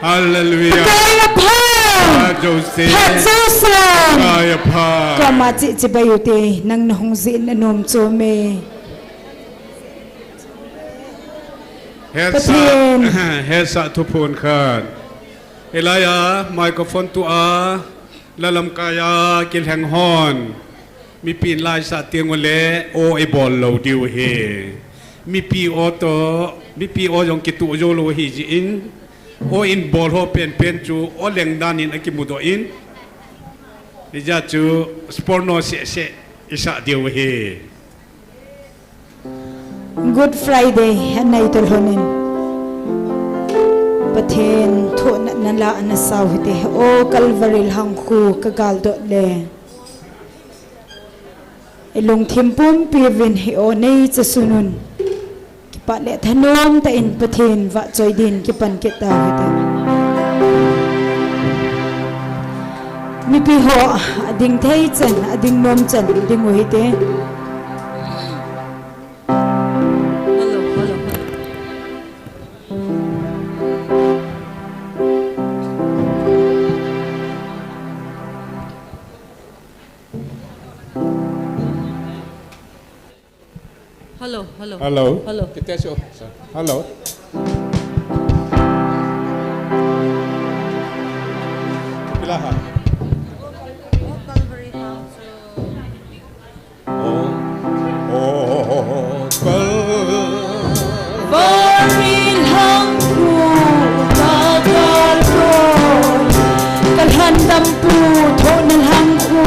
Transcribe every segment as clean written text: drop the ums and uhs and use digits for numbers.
Hallelujah. Kaya pa. Jose. Hansusan. Kaya pa. Kamati cibayute nang nahungzin anom chome. Hesa tupun kan. Elaya microphone tu lalam kaya kilhang hon. Mi pin lai sa tiang ole o e bol lo diu he. Mi pi o to mi pi o yong kitu yo lo hi ji in. O in bol ho pen chu o leng dan in akimudo in. Ija chu sporno se isa diu he. Good Friday anay tulhonin. Pathen thon nala na sawhite o Calvary hangku kagaldo le. Ilong thimpum pirvin hi o nei chasunun. Kipa le thanom ta in pathen wa choidin kipan kita hite. Mi pi ho ading thei chan ading nom chan ding ho hite. Hello. Kita show. Hello. Pilahan. Calvary House. Calvary hangku kagaldo kalhandam pu thonal hangku.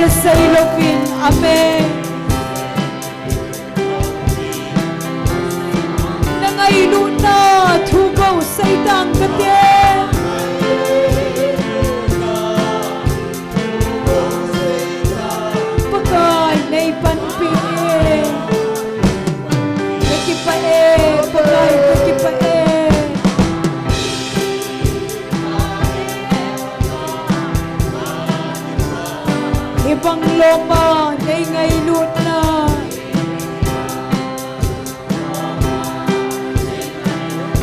say lokin amen nangay luna thugaw say tang kate pagay nay panpi kakipae pagay kakipae ibang loma ay ngay luna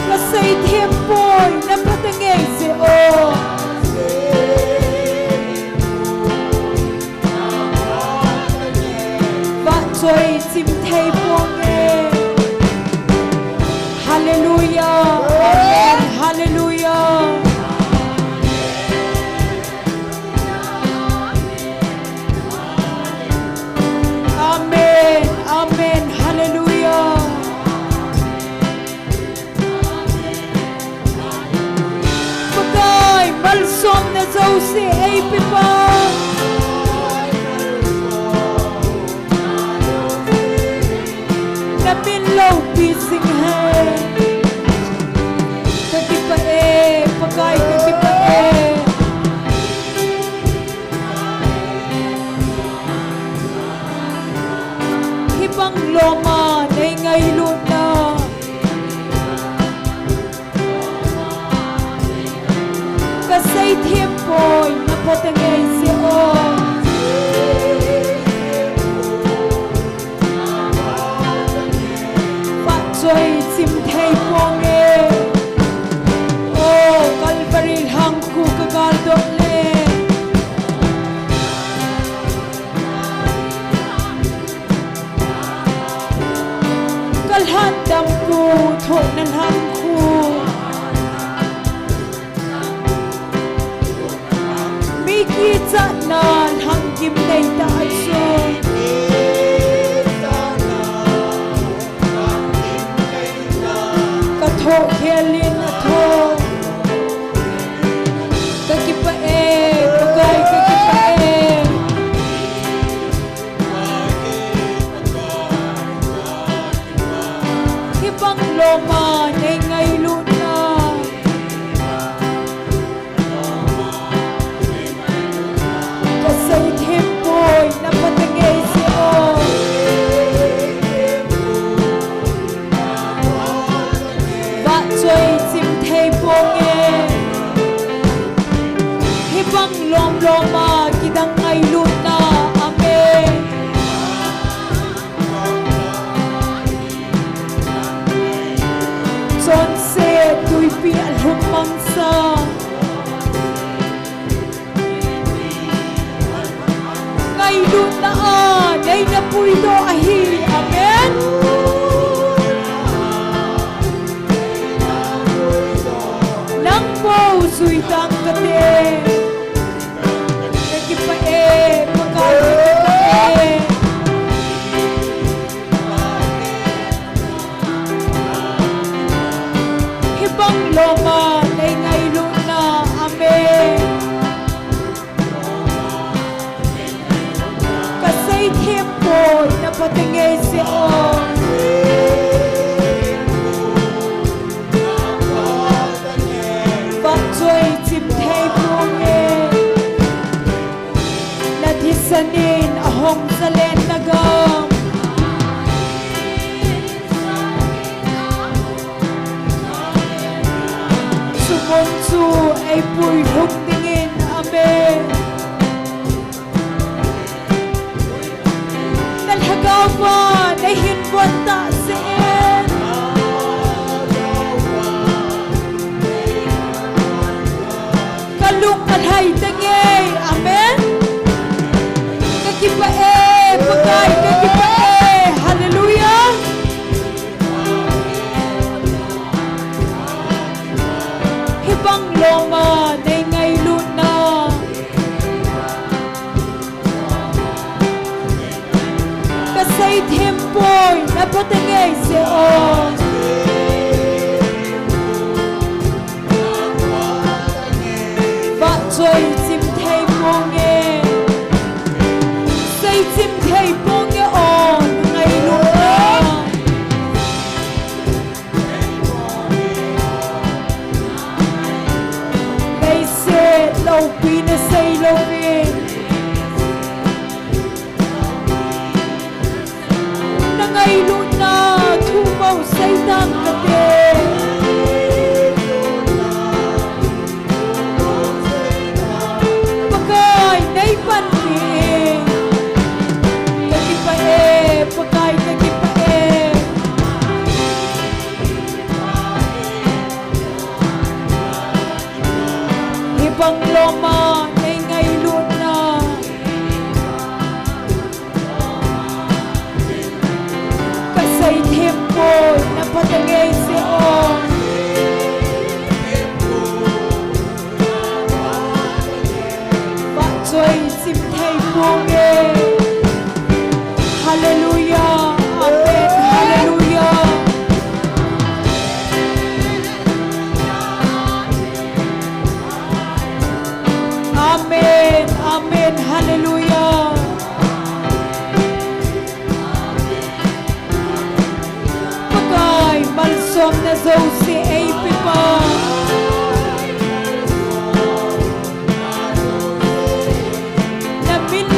kasay tiempo'y napatangay si o vạn choy chim thay buông e hallelujah amen hallelujah amen amen hallelujah pagay malsom na dấu si ay pipa na pinlaw pising hai kakipae pagay kakipae hibang loma nay ngay luna kasay tiempo'y napatangay si o vạn choy chim thay buông e o Calvary hang khu kagal le kalhan dampu thot nan ham khu miki cha nan hang kim nei ta chu ka tho khelin tho ka kipae pagay ka kipae hibang loma nay ngay luna kasay tiempo'y napatangay si o vạn choy chim thay buông e hibang loma kidang ngay luna amen John se tui pi alhum mangsa ngay luna nay napuido ahi amen nang po sui tang kate kakipae pagay kakipae hibang loma nay ngay luna amen kasay tiempo'y napatangay si o vạn choy chim thay buông e natisanin ahong salen nagam sumonsu ay puy humtingin amen nalhagawan ay hinbuan ta siin kalung malhay tangay amen kakipae pagay kakipae hallelujah hibang loma nay ngay luna kasay tiempo'y napatangay si o vạn choy chim thay buông e lâu pi na say lâu pi na ngay luôn na thu màu say tăng cả tê pakai nay pan ki kaki pa e pakai kaki pa e ibang loma nay ngay luôn na kasay tempo na patangay siya Joy sim thay buông nghe Hallelujah Amen Hallelujah Amen Amen Hallelujah Pagay malsom na dấu si AP pa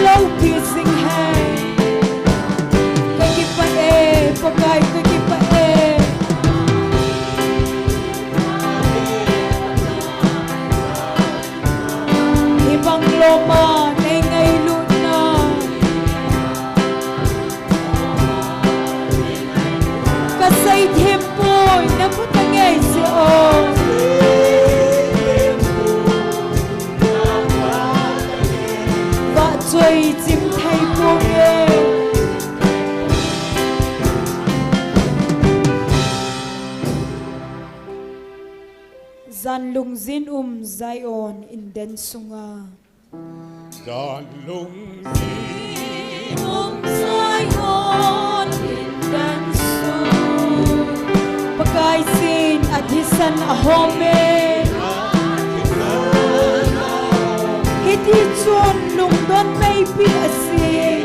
lâu thì sinh hay cái kịp pa e pakai cái kịp pa e ibang loma nay ngay luôn na kasay tempo na patangay siya Joy chim thay buông nghe Gian lung zin Zion in den sunga Gian lung Zion in den sunga Pagay sin adhisan ahome Hiti chun lung don may pinasi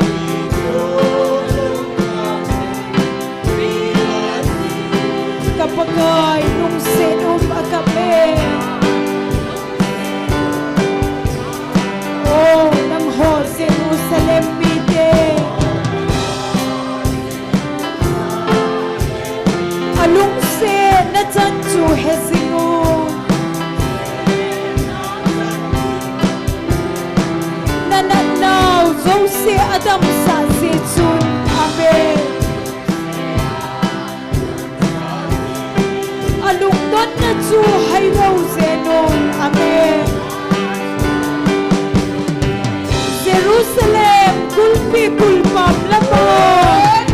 Kapagay nung sinum akape Oh, nang ho Jerusalem mide Alung se na chanchu hesingun Nananaw dấu si Adam sa si chun Amen Alung don na chu hay raw zenon Amen Jerusalem kulpi kulpam laban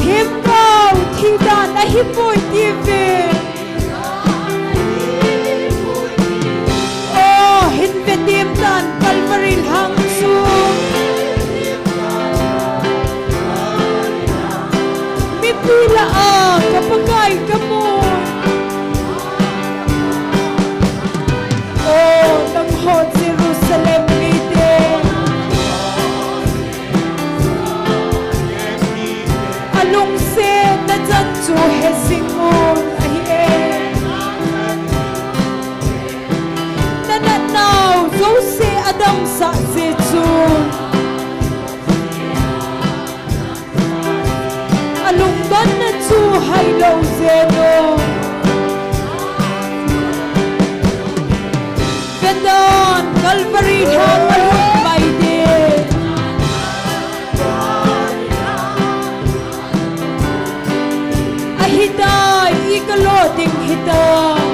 Himraw thidan ahipoy tivin Hinvetim dan Calvary hang sung Mipila kapagay kamo Oh, nang hot Jerusalem mide Alung se na dyan chu hesingon Dấu si Adam sa si chun Alung don na chu hay lâu zeno Gandon Calvary hang alung may din Ahiday ikaloding hiday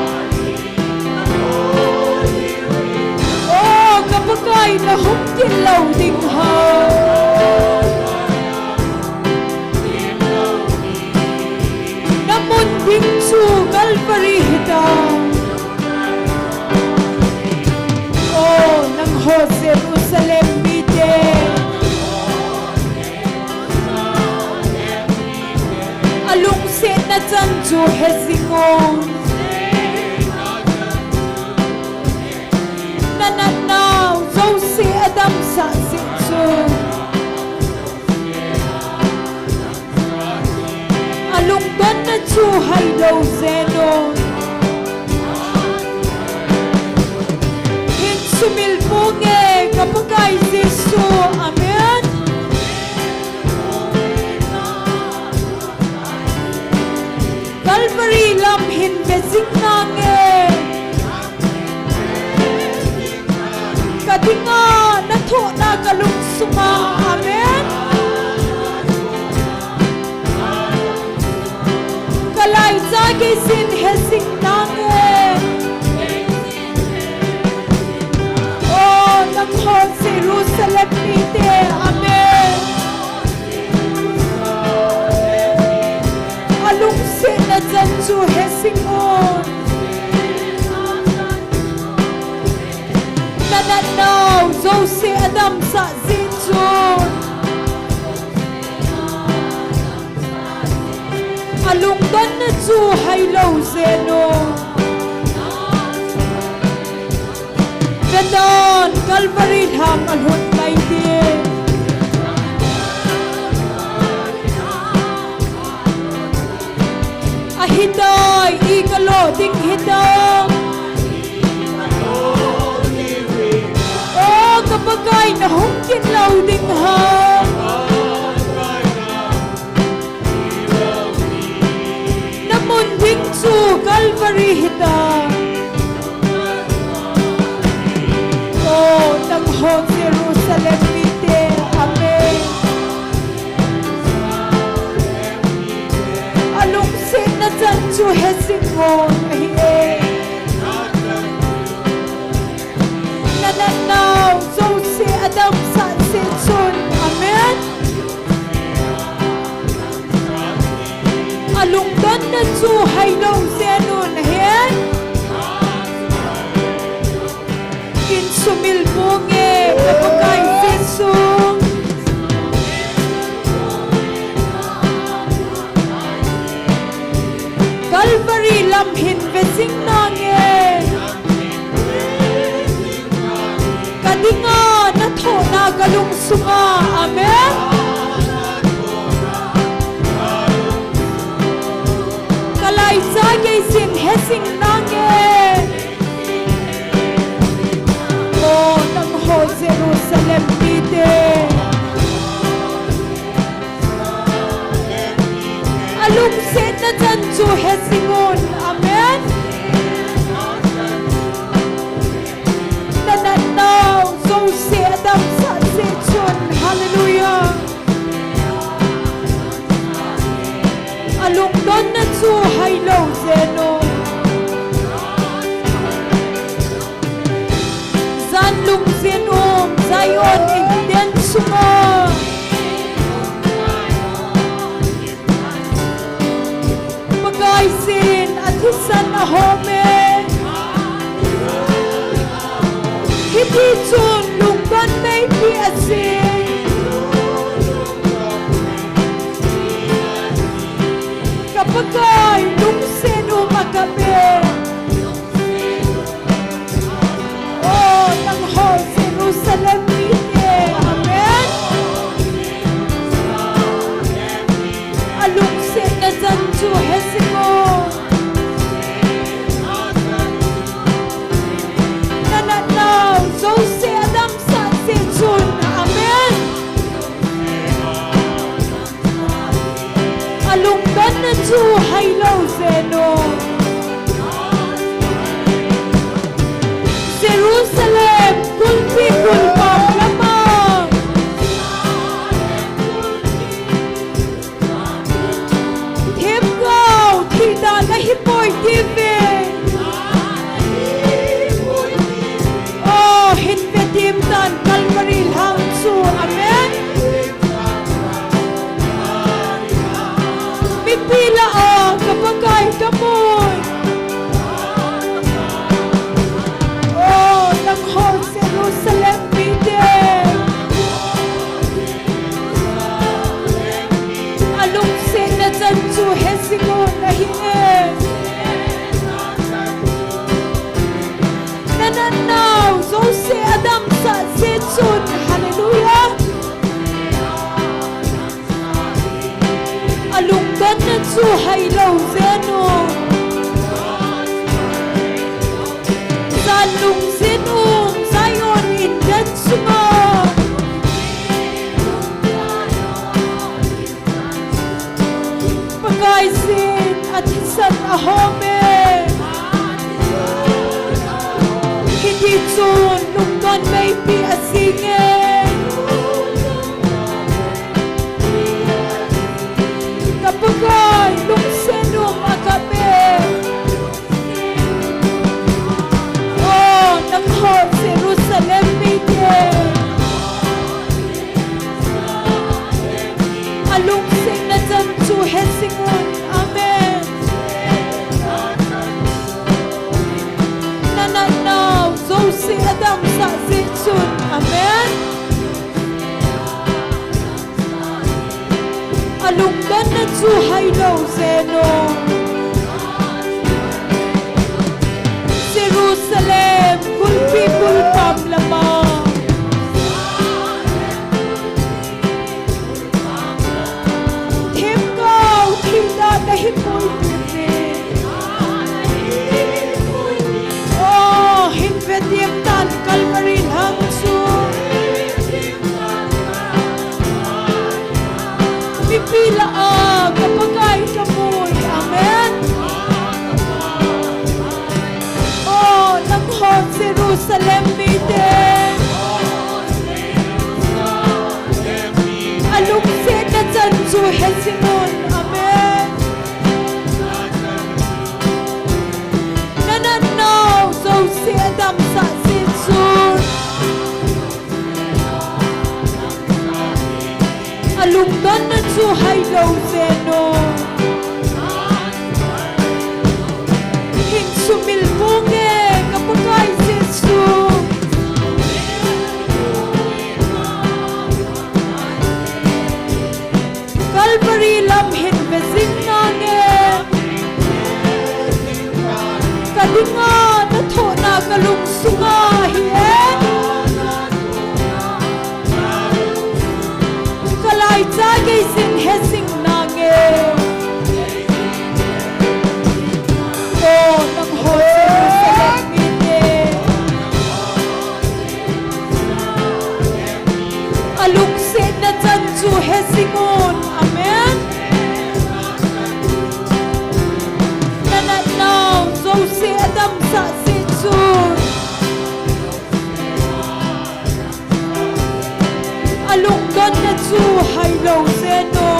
Kapagay na humtin law ding ha Namunding su Calvary hita Oh, nang ho Jerusalem mide Alung se na dyan chu hesingon Nananaw dấu si Adam sa si chun Alung don na chu hai lo zeno hin sumil munge kapakai Jesu amen Calvary lam hin bezing nange kadinga na tho na kalung suma amen kalai za ke sin hesing nange oh nam ho Jerusalem pite amen alung sin na jan chu hesing on now zo se adam sa zinjun alung don na chu hai lo zeno Gadon Calvary ham alhut mai de ahidai ikalo ding hidang kapagay na hungkin lau ding ha namunding su Calvary hita oh nang hong Jerusalem pite amen alung sin na jan chu hesing hon ahiye now so se adam sa se chun amen alung don na chu hai lo zenun hen kin sumil bunge kapakai Jesu Calvary lam hin vesing nange kadinga na tho na galung sunga amen kalai za ke sin hesing nange oh nang ho Jerusalem pite alung se na jan chu hesingon amen now so se adam sa se chun hallelujah alung don na chu hai lo zeno zan lung zin Zion den sunga bagay sin athisan ahome Hiti chun lung don may pi asin kapagay lung sin umakabe oh nang ho Jerusalem pite amen alung sin na jan chu hesimo so se adam sa se chun amen alung don na chu hai lo lâu zeno San lung zenu Zion in that sumo Pagay sin at hisan ahome Hindi tsun lungdon may pi asingin Kapagay lungsenong agape Oh, ng hot Jerusalem mide Alungsing na dyan to Hesingon Amen Nananaw Zosi Adam sa Zitsun Amen Alungdan na Zuhay Law Zeno Jerusalem Kul people pamlama Tim Gao Tim Da Dahil Kul Oh Himvet Yemtan Kalmarin Hangsu Pipila kapagay kamoy Amen Oh Langhot Jerusalem mide Alungsin na dyan to Hesingon Amen Nananaw Zosi Adam sa Zitsun Alungdan na Zuhay Law Zeno Hinsumilpunge kapagay Jesu Calvary lamhin bezing nange Kalinga nato na kalungsunga hien Kalay tagay sin hesing nange Oh, nang hot Jerusalem mide Alungsin na dyan to Hesingon Amen Nananaw Zosi Adam sa Zitsun Alungdan na Zuhay Law Zeno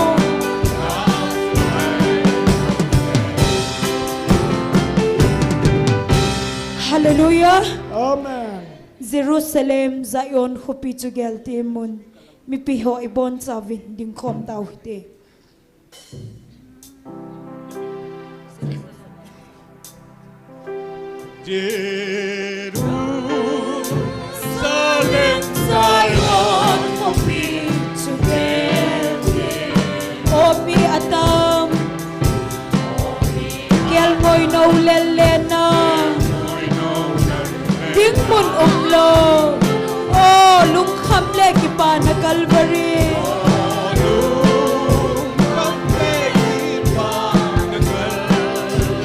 Hallelujah Amen. Jerusalem Zion Hupi Jugel Timun Mipiho Ibon Savin Ding Kom Tau Hite Jerusalem, Zion Hupi Jugel Omi Atam Kiel Moy No Lelena Ding Mun Umlo Oh Lungkham Leki Pa na Calvary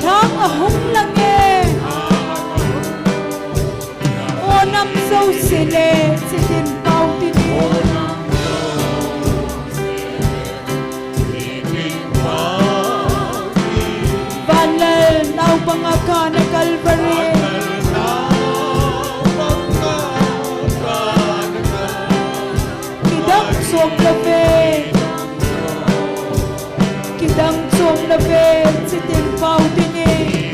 Rang ahong lange O nam sâu sile Sitin pao tini Banal Nau pangaka na Calvary Kidang som labe Kidang som labe Sitin pao tini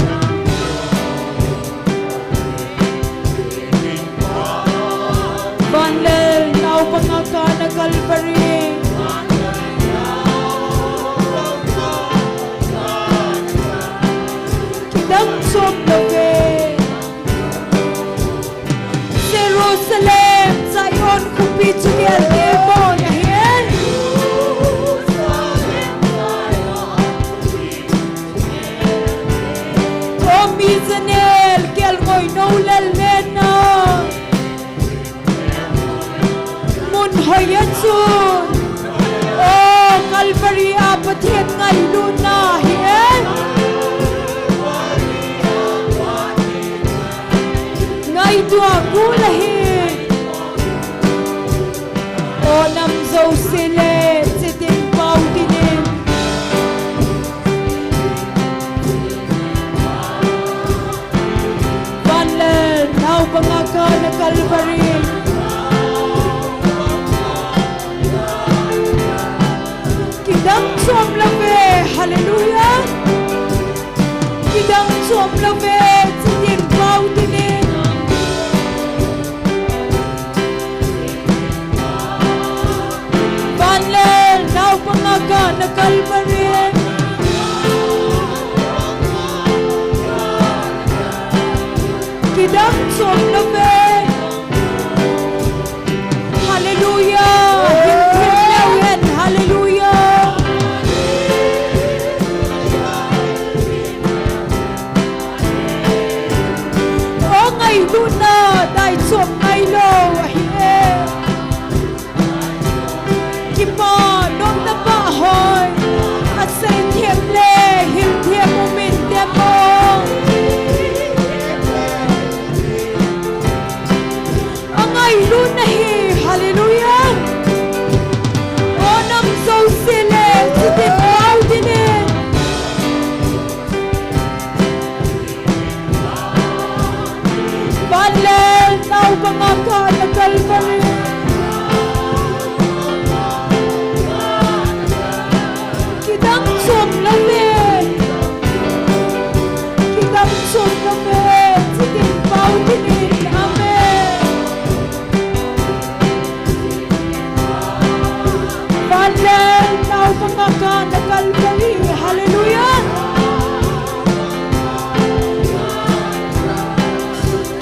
Banal Nau pangaka na Calvary Kidang som labe Jerusalem Zion Hupi Jugel Timon Amen O Mizanel Kiel Moy No Lelena Mun Hoyatsun O Calvary Apathiet Ngay Luna Amen Calvary. Kidang som love, hallelujah. Kidang som love, sitin pau dinin. Banlel, now pangaga na Calvary. Kidang som love, hallelujah. Himlewin, hallelujah. O ngay luna, dahil som ngay lo, ahiye. Kipa, nong nabahoy, at sa inhimle, hiltiya mo, mintiya mo. Angay lunahi, hallelujah. Onam so sile, sitin pau dinin. Banlel, nau pangaka na Calvary. Kidang som love, kidang som love, sitin pau dinin. Amen. Banlel, nau pangaka na Calvary. Hallelujah.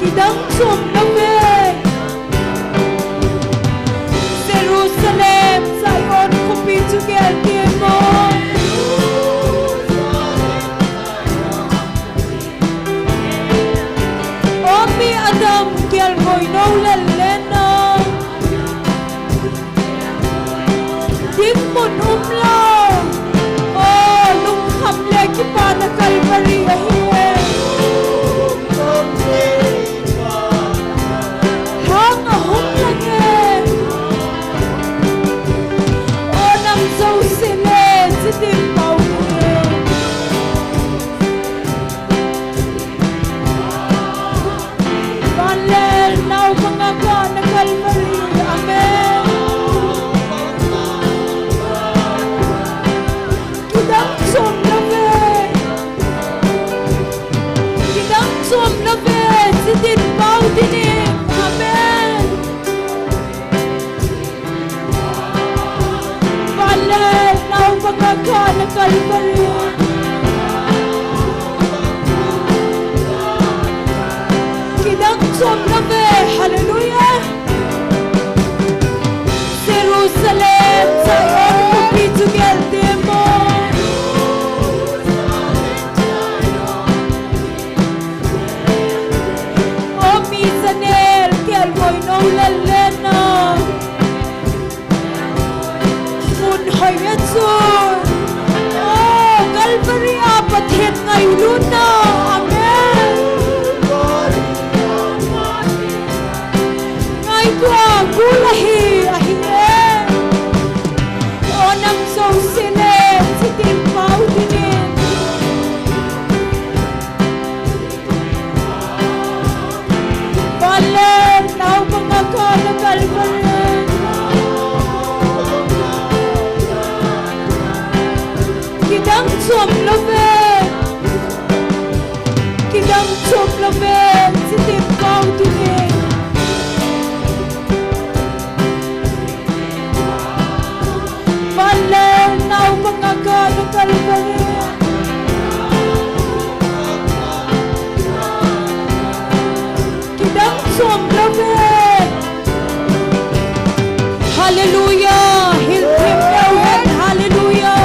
Kidang som love, Jerusalem, Zion, kupitu gelti mo. Omi Adam, kial mo'y naulelena. Dimon umlaw, oh, lungkam leki pa na Calvary, ahiye. Hang ahong langit, oh, nang saw sila, sitin pau dinin. Banlel, nau pangaga na Calvary, amen. Kidang som love, kidang som love, sitin pau dinin, amen. Banlel, nau pangaga na Calvary. Kidang som love, hallelujah. Jerusalem, Zion, kupitu gelti mo. O misanel, kial mo'y naulelena. Munhay yatsun, oh, Calvary apat hit ngay luna, amen. Ngay kwa gulahi, ahiye. Onam so sile, sitin pau dinin. Banlel, nau pangaga na Calvary. Kidang som love, kidang som love, sitin pau dinin. Banlel, nau pangaga na Calvary. Kidang som love, hallelujah. Hiltim lewin, hallelujah.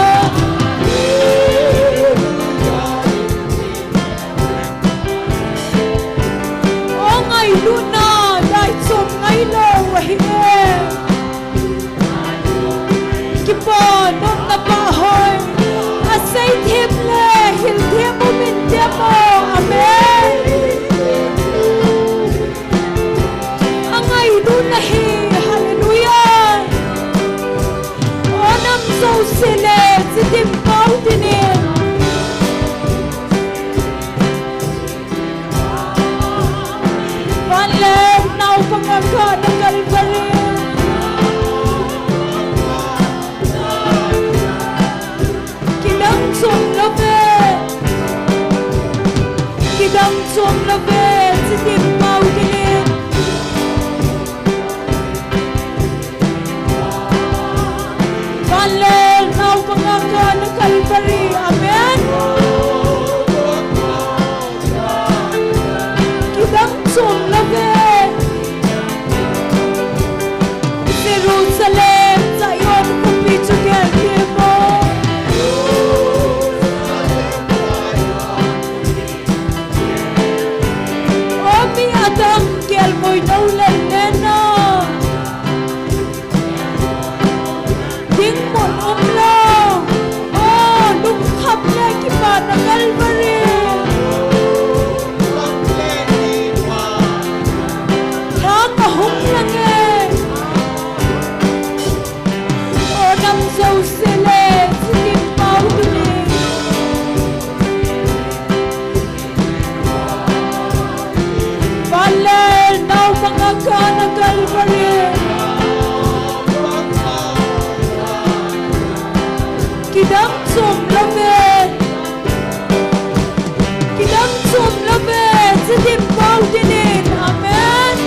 Kidam som la ve sitim pau dinin Valel nau pangakan ng Calvary. Amen. Kidam som la ve Jerusalem Zion kupichukel kimo Omi Adam kel moy naulan nena Ding mon umlo Oh lungkap na kipa na Calvary Thang ahong lang Oh nam dâu sele sitim pau dini Valel nau pangakan ng Calvary Kidam som lavet Kidam som lavet sitim pau dinin Amen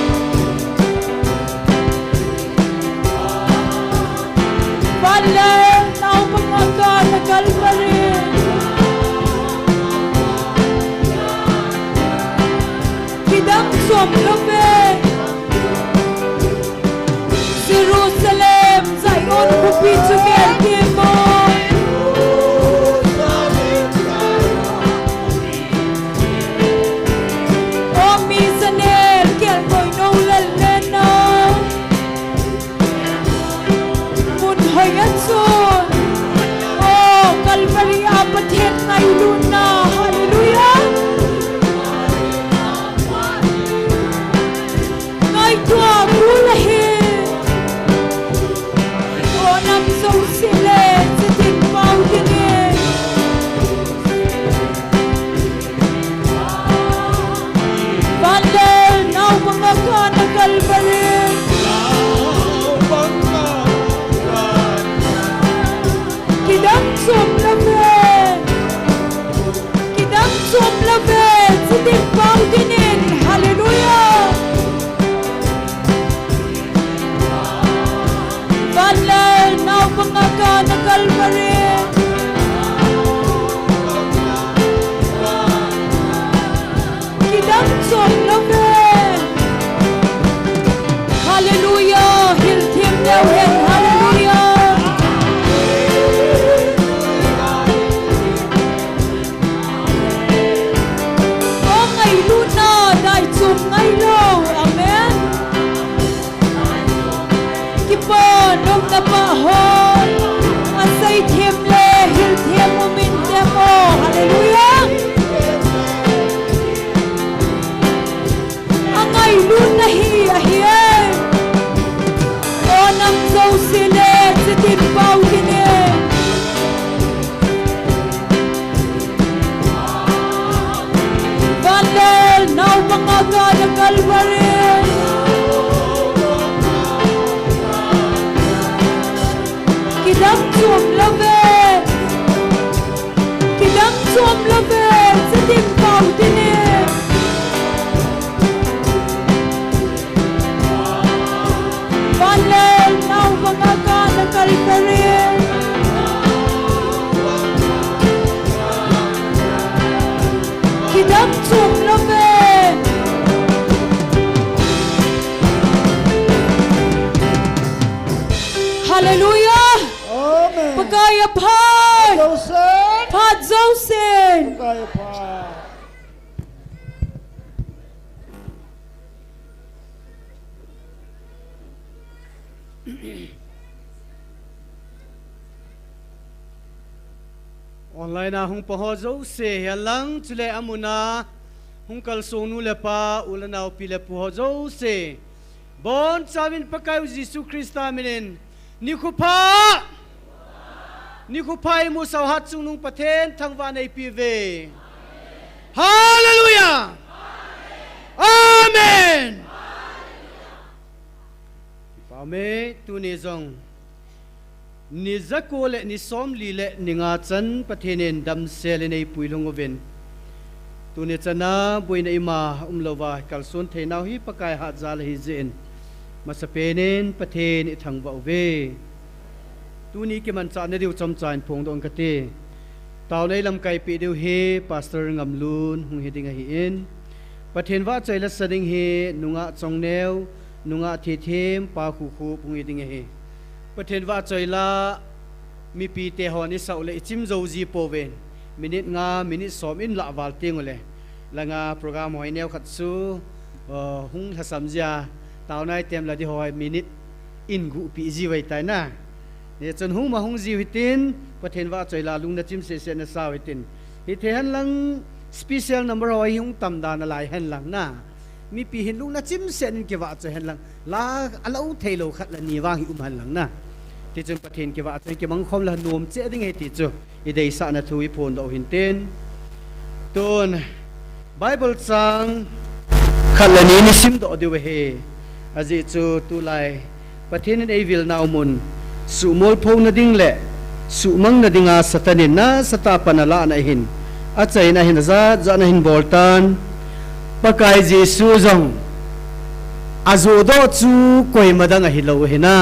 Valel nau pangakan ng Calvary Kidam som lavet Jerusalem Zion kupichukel kimo Omi sanel kel moy naulan nena Mun hoyat son Oh Calvary apathet ngayon na Hallelujah Ngay tua kulahin Oh nam dâu sile sitim pau dinin Valel nau pangakan ng Calvary Kidam som lavet Kidam som lavet sitim pau dinin Hallelujah Valel nau pangakan ng Calvary Kidam som lavet Hallelujah hiltim lewhen Hallelujah Oh ngay luna dai chum ngay lo Amen Kipon nung napahon Asay tim le hiltim umin demo Hallelujah Angay luna hiyahiyen O nam dâu sile sitim pau dinin Valel nau pangakan ng Calvary Kidam som lavet Kidam som lavet sitim pau dinin Valel nau pangakan ng Calvary Kidam som lavet Hallelujah Amen. Pagaya pan Joseph. Pat Zosin Kaya pa. Online na hong pahozo se halang chule amuna hong kalsonu lepa ulana upile pahozo se bon savin pakai Yesu Krista minin Nikupai mu sauhat sunung paten thangwa nei pive Hallelujah Amen Pame tu ne zong ni zakole ni som lile ni nga chan pathenen dam sele nei puilong oven tu ne chana buina ima umlova kalsun theinau hi pakai hat zal hi zen masapenen pathen I thang wa ve tu ni ke man cha ne diu chom chain phong dong ka te taw nei lam kai pi diu he pastor ngamlun hung heding hi in pathen wa chaila sading he nunga chongneu nunga thi them pa khu khu hung heding he pathen wa chaila mi pi te honi saule ichim zo ji poven minute nga minute som in la wal tingole langa program hoi neu khat su hung tha samja taw nai tem la di hoi minute in gu pi ji wai tai na ne chon hung ma hung ji hitin pathen wa chaila lung na chim se se na sa hitin hi the han lang special number hoi hung tam da na lai han lang na mi pi hin lung na chim se nin ke wa cha han lang la alau thailo khat la ni wang hi han lang na ti chun pathen ke wa chen ke mang khom la nom che ding he ti chu I dei sa na thui phon do hin ten ton bible sang khalani ni sim do de he aji chu tu lai pathen in evil na umun su mol phon na ding le su mang na dinga satanin na sata panala na hin a chai na hin za na hin boltan pakai jesu jong azu do chu koi madang a hilo he na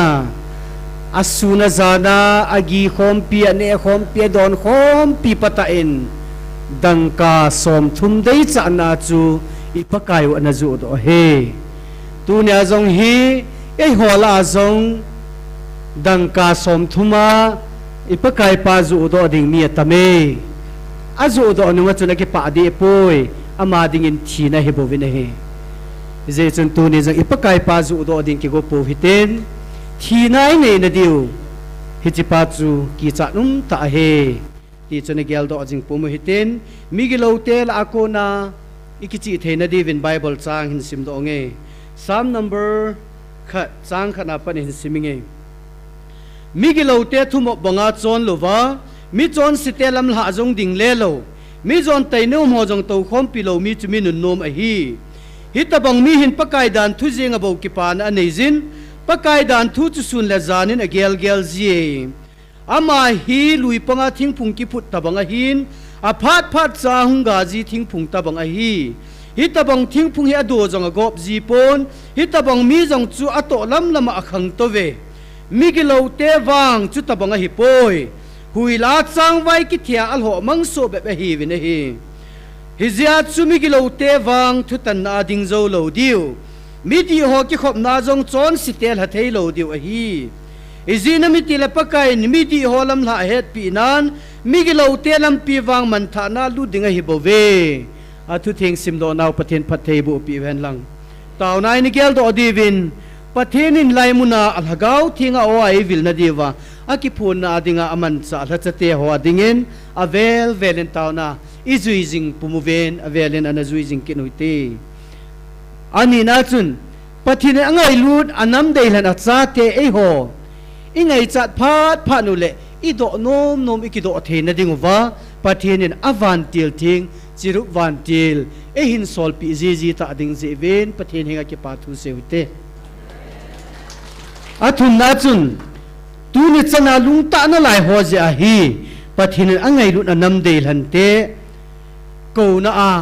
asuna zana agi khom pi ane khom pi don khom pi patain dangka som thum dei cha na chu ipakai ana zu do he tu nya jong hi ei hola jong dangka som thuma ipakai pa zu do ding mi atame azu do nu nga chuna ke pa di poi ama ding in thina he bovin he je chun tu ni jong ipakai pa zu do ding ke go po hiten thi nai nei na diu hichipa chu ki cha num ta he ti chone gel do jing pu mo hiten migilo tel akona ikichi theina divin bible chang hin sim do nge psalm number khat chang khana pan hin siminge migilo te thumo bonga chon lova mi chon sitelam la jong ding le lo mi jon tainu mo jong to khom pilo mi chumi nun nom a hi hitabang mi hin pakai dan thu jing abo ki pan anezin pakai dan thu chu sun la zanin a gel gel ji ama hi lui panga thing phung ki phut tabanga hin a phat phat cha hunga ji thing phung tabanga hi hi tabang thing phung hi ado jong a gop ji pon hi tabang mi jong chu ato lam lama akhang to ve mi ki lo te wang chu tabanga hi poi hui la chang vai ki thia al ho mang so be hi vin hi hi zia chu mi ki lo te wang thu tan na ding zo lo diu mi di ho ki khop na jong chon sitel ha thei lo diu a hi izina mi ti la pakai ni mi di ho lam la het pi nan mi gi lo te lam pi wang man tha na lu dinga hi bo ve a thu theng sim do naw pathen phat thei bu pi ven lang taw nai ni gel do divin pathen in lai muna al hagau thinga o ai vil na diwa aki phun na dinga aman cha la chate ho dingen avel velen taw na izuizing pumuven avelen ana zuizing kinuite ani na chun pathin angai lut anam deilan a cha te e ho ingai chat phat phanu le I do nom nom ikido the na dingwa pathin in avan til thing chiru van til e hin sol pi ji ta ding je ven pathin hinga ke pathu seute athun na chun tu ni chana lung ta na lai ho ja hi pathin angai lut anam deilan te ko na a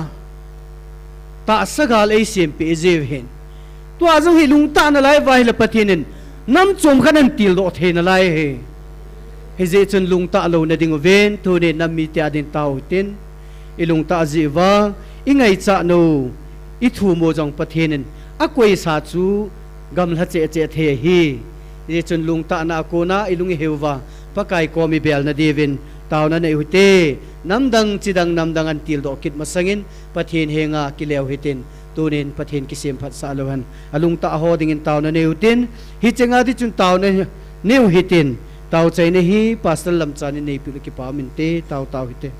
ta sagal ei sem pe jev hen to azong hi lung ta na lai vai la pathinin nam chom khanan til do the na lai he he je chun lung ta lo na ding ven tu ne nam mi ta din tau tin I lung ta ji wa I ngai cha no I thu mo jong pathinin a koi sa chu gam la che che the hi je chun lung ta na ko na I lung hewa pakai ko mi bel na devin taw na nei hute namdang chidang namdang an til do kit masangin pathin henga kilew hitin tunin pathin kisem phat sa lohan alung ta ho dingin taw na neutin hi chenga di chun taw na neu hitin taw chai ne hi pastor lam chani nei pi ki pa min te taw hite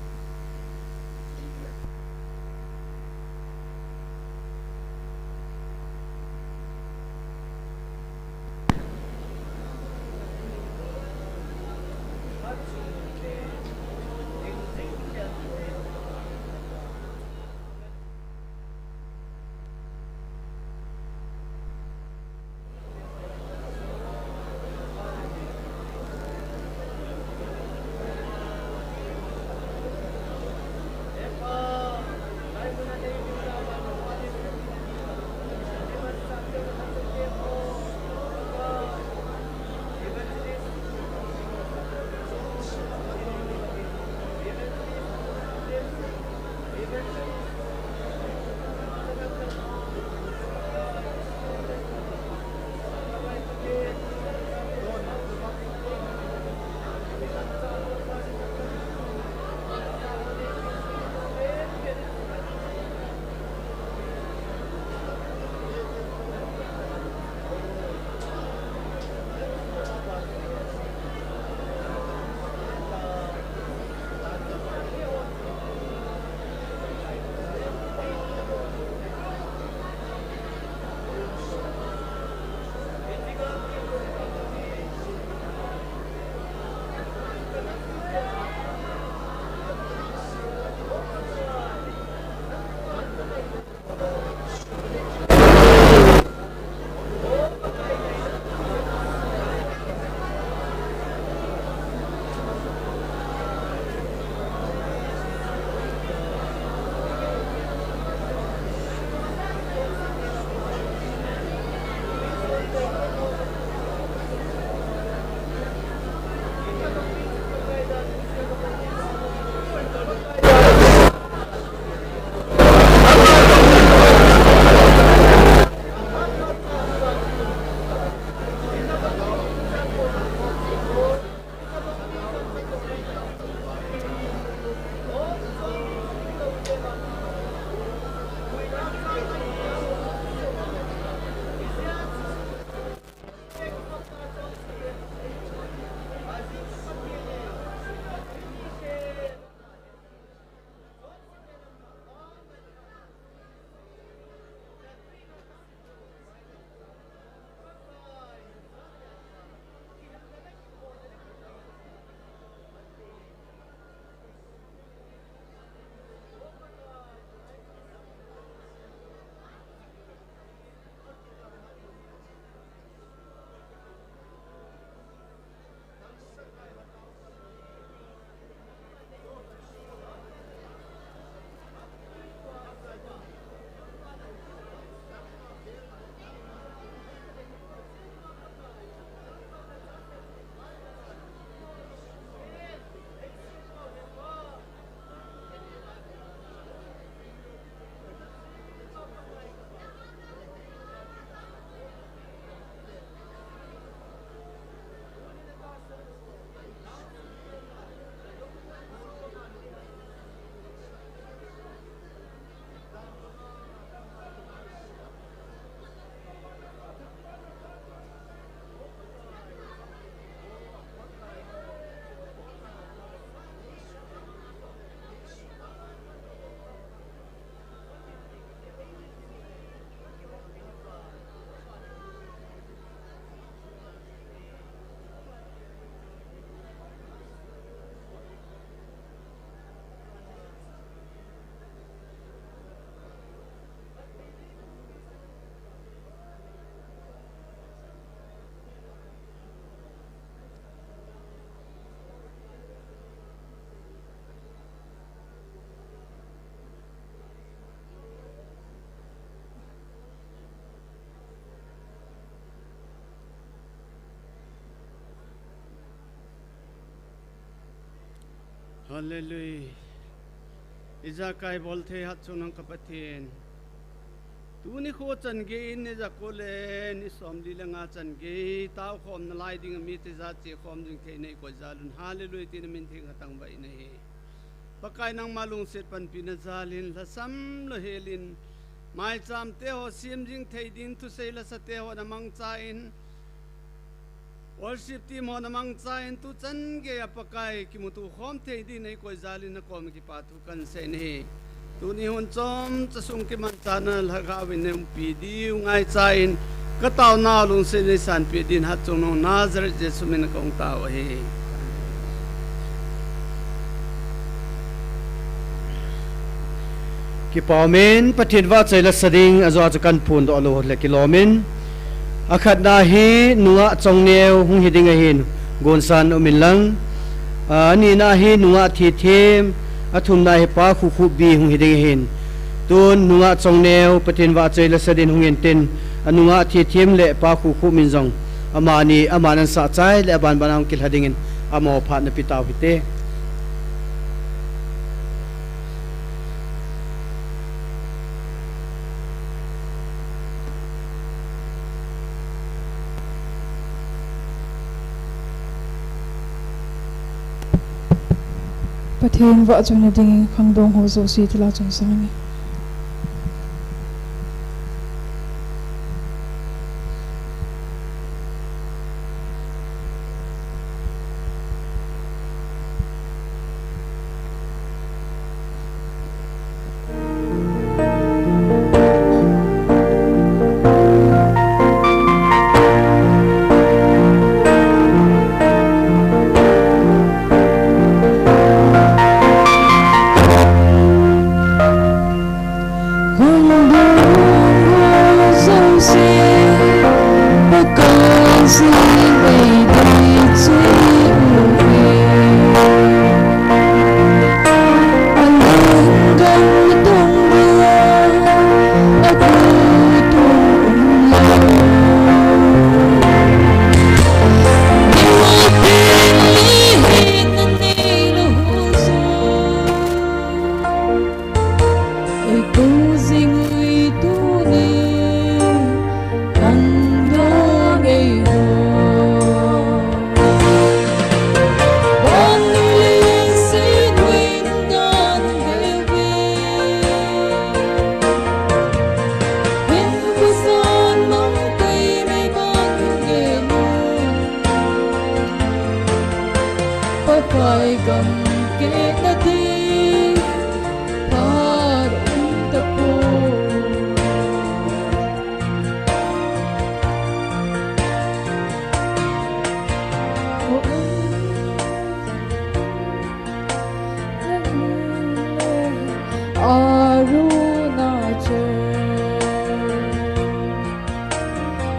Hallelujah. Iza kai bolte hat sunang kapatin. Tuni ko chan ge ni za ko le ni som li la nga chan ge tao khom na lai ding mi te za che khom ding ke nei ko zalun hallelujah tin min thing atang bai nei. Pakai nang malung set pan pina zalin la sam lo helin. Mai cham te ho sim jing thei din tu sei la sa te ho na mang cha in. Worship team ho namang chain tu chan ge apakai ki mutu khom thei di nei koi zalin na kom ki patu kan se nei tu ni hon chom chasung ki man chana lhaga win ne pi di ngai chain ka taw na lung se ne san pi din hat chung no nazar jesu min kong taw he ki pamen pathin wa chaila sading azo achakan phun do lo le kilomin akhat na hi nunga chongneu hung hiding hin gonsan umilang ani na hi nunga thi them athum na hi pa khu khu bi hung hiding hin tun nunga chongneu patin wa chaila sadin hung enten anunga thi them le pa khu khu min jong amani amanan sa chai le ban banang kil hadingin amo phat na pitaw hite Pathin wa chuna ding khangdong ho zo si tila chung sang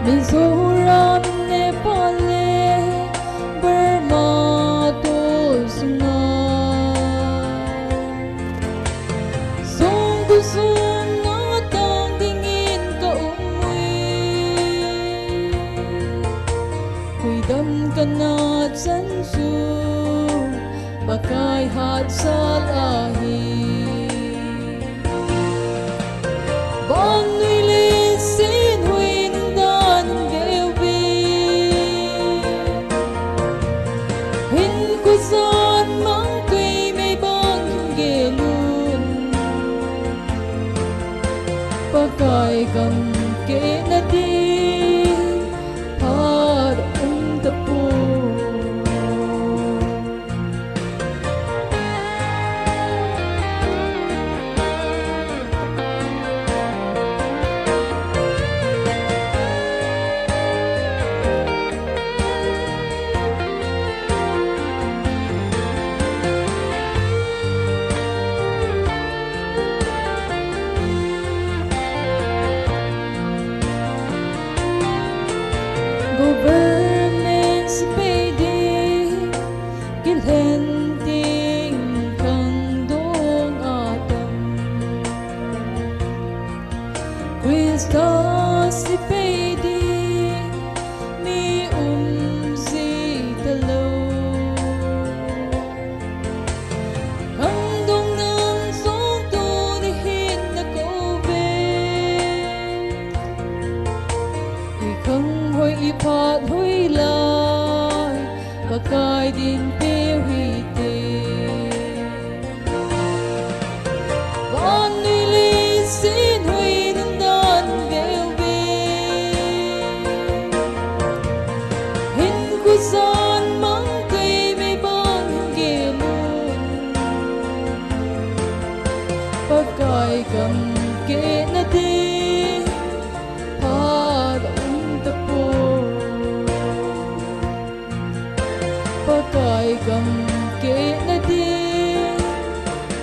Mizoram, Nepal, Burma, Tosna, Song Gusun Natang Dingin Ka Umuwi, Huidam Ka Na Sansu, Bakay Hat Salahi, Bonui Lisin Huindan Gewi, Hinkusan Mangkwi May Bang Gelun, Bakay Kam Kenadi, Par Tapu. Governments payday kilhenting kandong atam Christos si payday mi si talo Pakai gam ke na di para tapo Pakai gam ke na di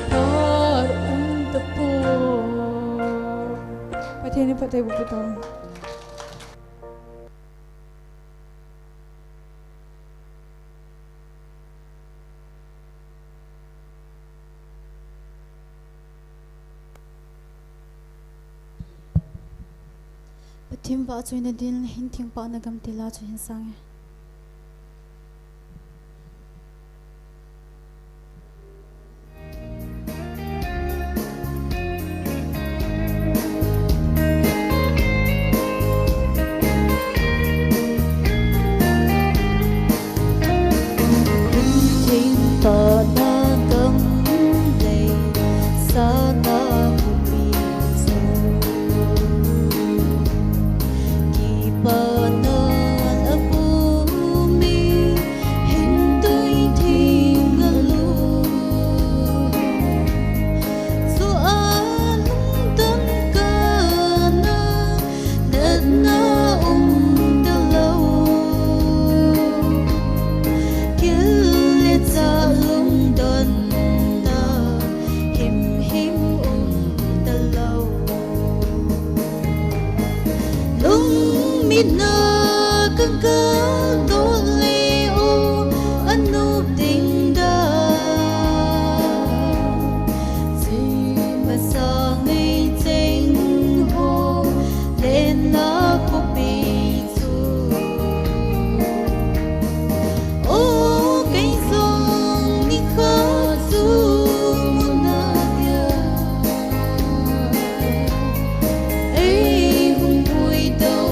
para tapo Pati ni patay buputong. Patim ba choy na din hinting pa na gam tila choy hinsang hinting pa na gam lay sana bumisa Panon abumi hintoy tingalu So anong tan ka na nanaong dalaw Kilit sa lungdan na him-him dalaw Mina kagagoli o ano tingda Si masangay ting ho Lên na ko piso O kay song ni khasu muna dia Ay hung bui đâu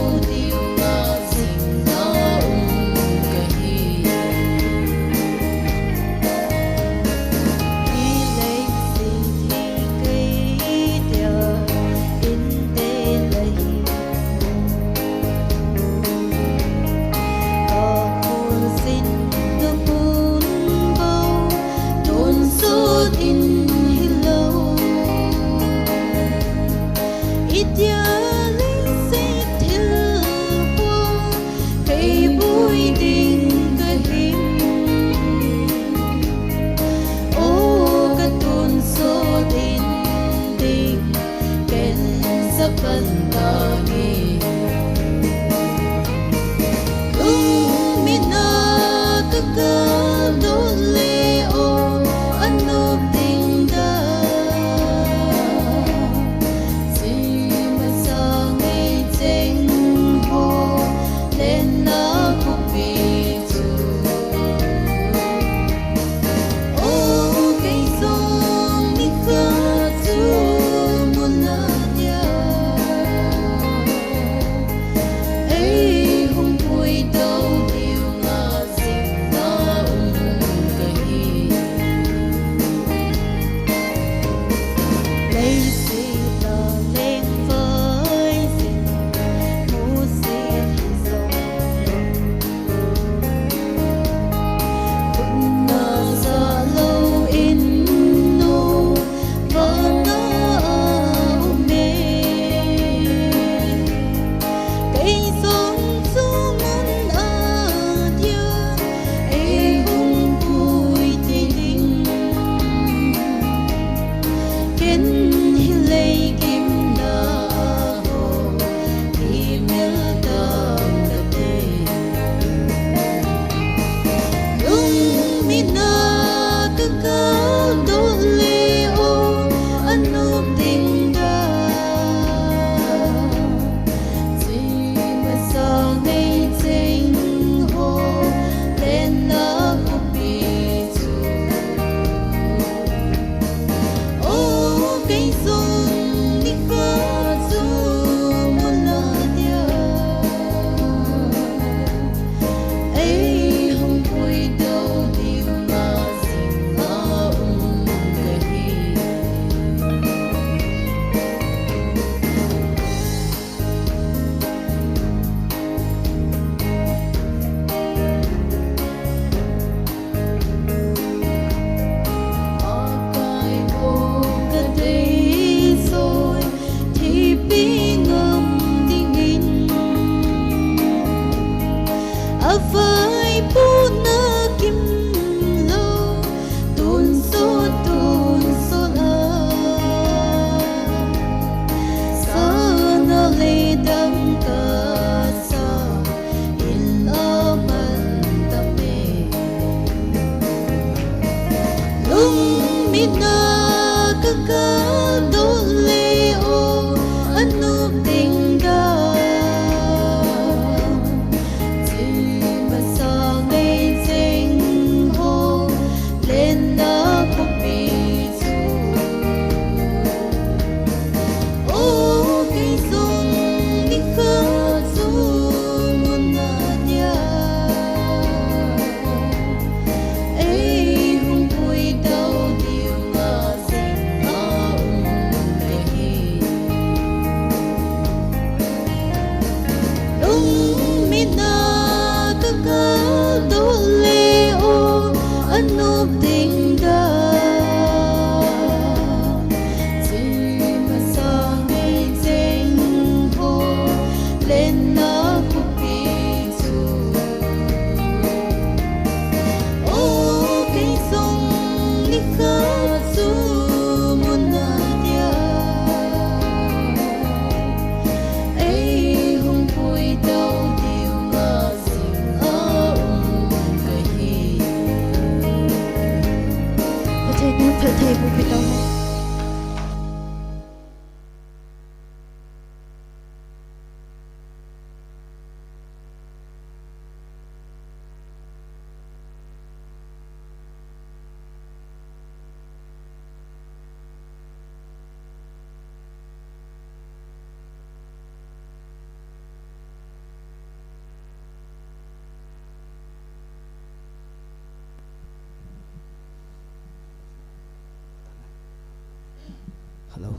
hello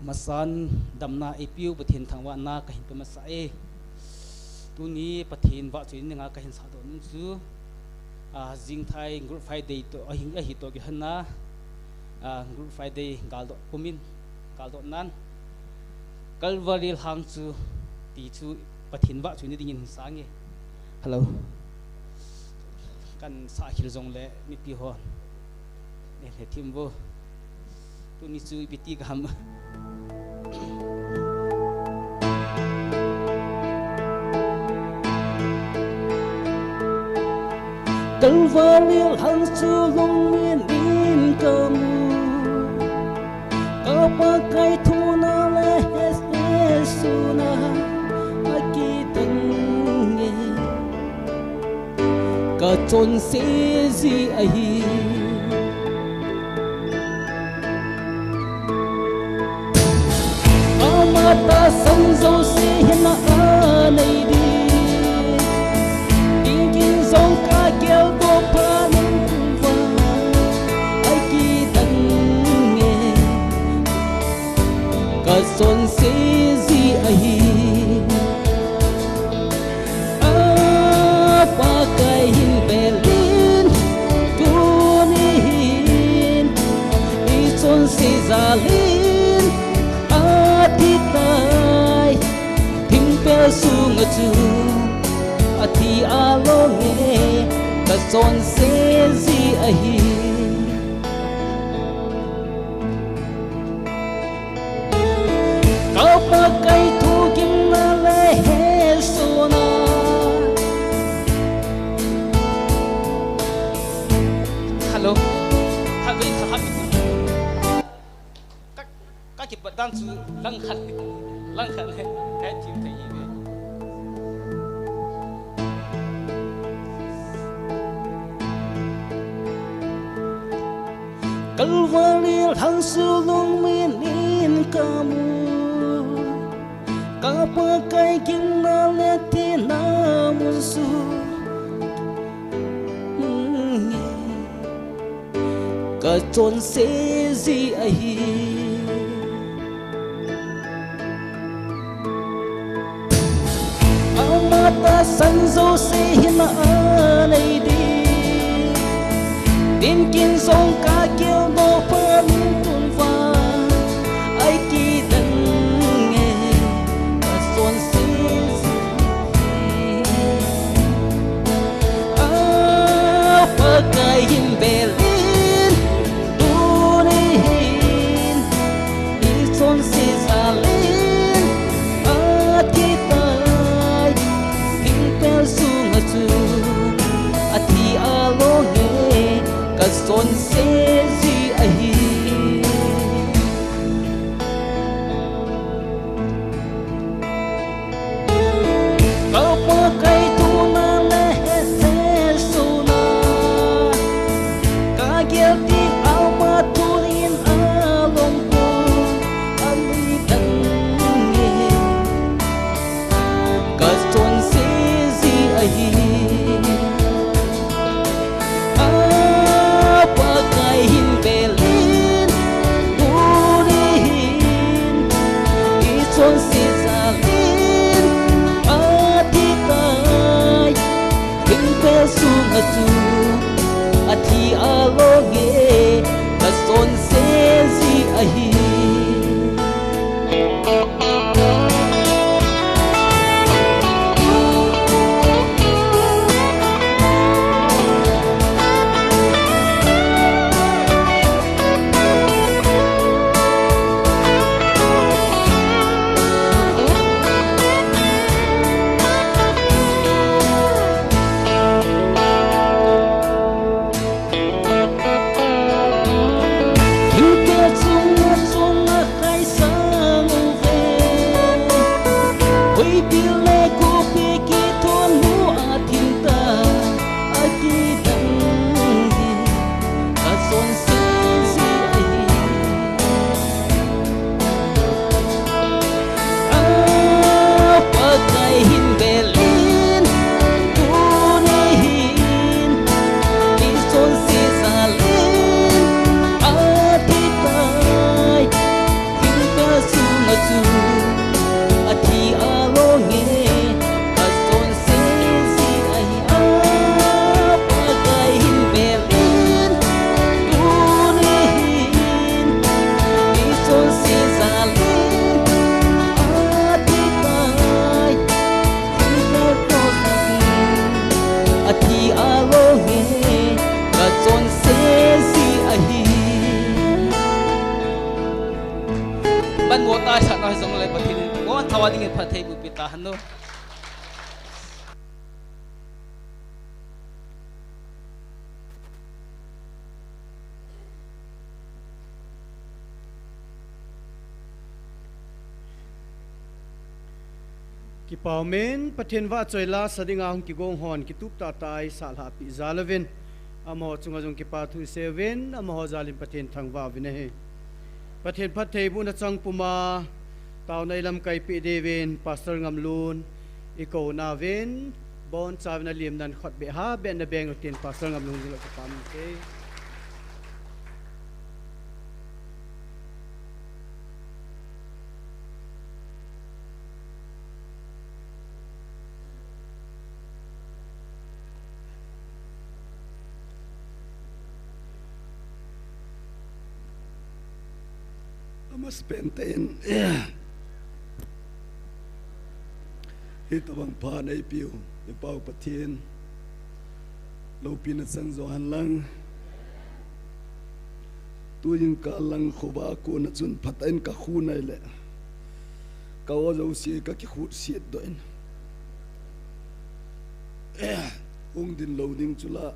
masan damna ipiu pathin thangwa na ka hin pa masai tu ni pathin wa chin nga ka hin sa do nun chu jing thai group friday to a hi to ge hanna group friday galdo pumin galdo nan kalvaril hang chu ti chu pathin wa chu ni ding in sange hello kan sa khil jong le mi pi ho ne the thim bo tu ni chu biti gam kalvaril hang chu long min in kamu kapakai thuna le suna akitange ka chon se ji ahi amata sanzo se hina anai di dingin zong ka gel bo panin va akitange ka chon se ji ahi pakai hin belin tunin ichon se zalin atitai thimpel sunga chu ati alonge ka chon se ji ahi ka pakai thukin na le he sona hello habi habi các kịp bật đan chú lăng khăn hết chịu thấy gì vậy kalvaril hang su long min in kamu kapakai king na le ti na musu ka chon se ji ahi amata sanzo se hina anai di tin kin song ka kêu bo pan tun va ai ki dan nge ka chon se ji pa kai him bel son se ji ahi kapa kai tu na le se suna ka gel ti alma turin alom ko ali dan nge ka son se ji ahi hin belin turin ichon se zalin atitai thimpel sunga chu athi alonge ka son se ji ahi kan mo ta sa noi song le pathin bon thawani nge phathei bu pita hanu ki paumen pathen wa choila sadinga hung ki gong hon ki tup ta tai sal ha pi zalavin amo chunga jong ki pa thu seven amo zalim pathen thangwa vine he pathen phathei bu na chang puma taw nai lam kai pi devin pastor ngamlun iko na ven bon chawna lim nan khot be ha ben na beng tin pastor ngamlun lo ka pam ke mas penten ito bang panay piu ipau patien lo pinasang zohan lang tu yung kalang khoba ko na chun phatain ka khunai le ka ozo si ka ki khut siet doin ung din loading chula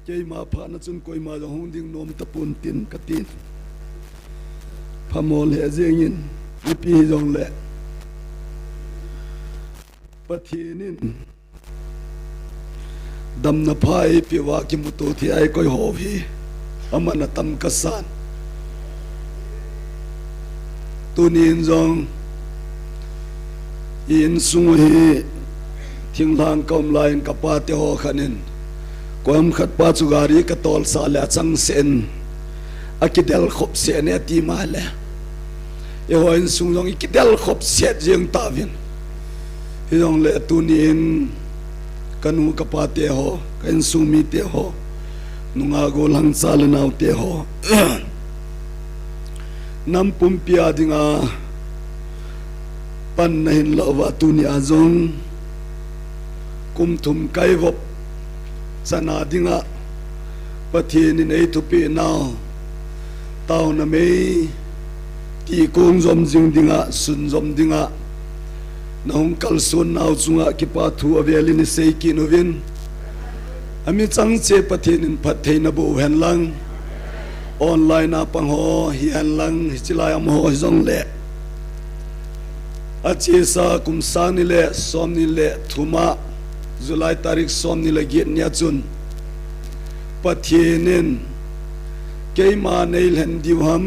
kay ma pha na chun koi ma jo hung ding nom tapun tin katin phamol he jengin ipi jong le pathinin dam na phai pi wa ki muto thi ai koi ho hi amana tam kasan tunin jong in sung hi thing lang kom lain kapa te ho khanin kwam khat pa chu gari ka tol sa la chang sen akidel khop se ne ti ma le e ho in sung jong ikidel khop se jeng ta vin hi jong le tunin kanu kapa te ho kan sung mi te ho nunga go lang sal naw te ho nam pum pia dinga pan nahin lo wa tuni azong kum thum kai vop sana dinga pathin in ei thupi naw taw na me ti kong zom jing dinga sun zom dinga nong kal sun naw chunga ki pa thu avelin sei ki novin ami chang che pathin in phathei na bo hen lang online na pang ho hi hen lang hi chilai am ho zong le achi sa kum sa ni le som ni le thuma Julai tarik som ni le git nya chun pathinin keima neil hen diwham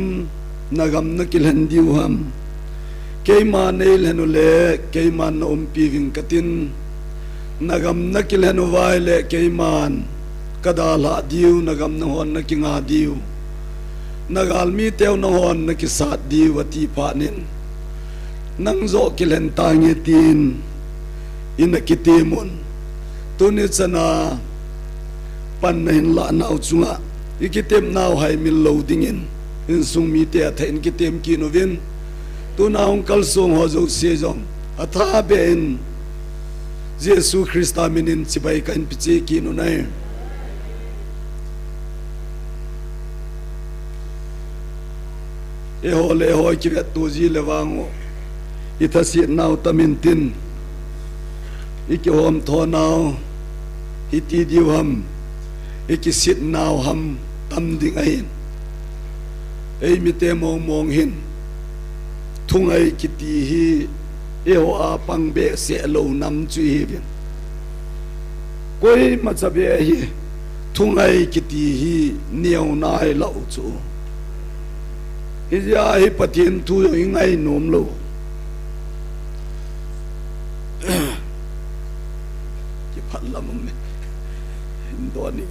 nagam nakil hen diwham keima neil henu le keima na umpi ving katin nagam nakil henu vai le keiman kadala diu nagam na hon na kinga diu nagal mi teu na hon na kisat diu ati panin nang zo kilen tangi tin inakitimun tunit sana pan nahin la naw chunga ikitem naw hay min loadingin in sung mi te athain kitem kinovin tu naw kal song ho zo se jong atha ben Jesu Christa minin sibai kan piche kinu nai e ho le ho ki vet tu ji le wango ithasi naw tamin tin iki hom tho naw hiti diwam iki sit naw ham tam ding ain ei mi te mong mong hin thung ai kiti hi e ho a pang be se lo nam chu hi bin koi ma cha be hi thung ai kiti hi niau nai lo chu hi ya hi pathin thu ing ai nom lo ki phat lam me Doni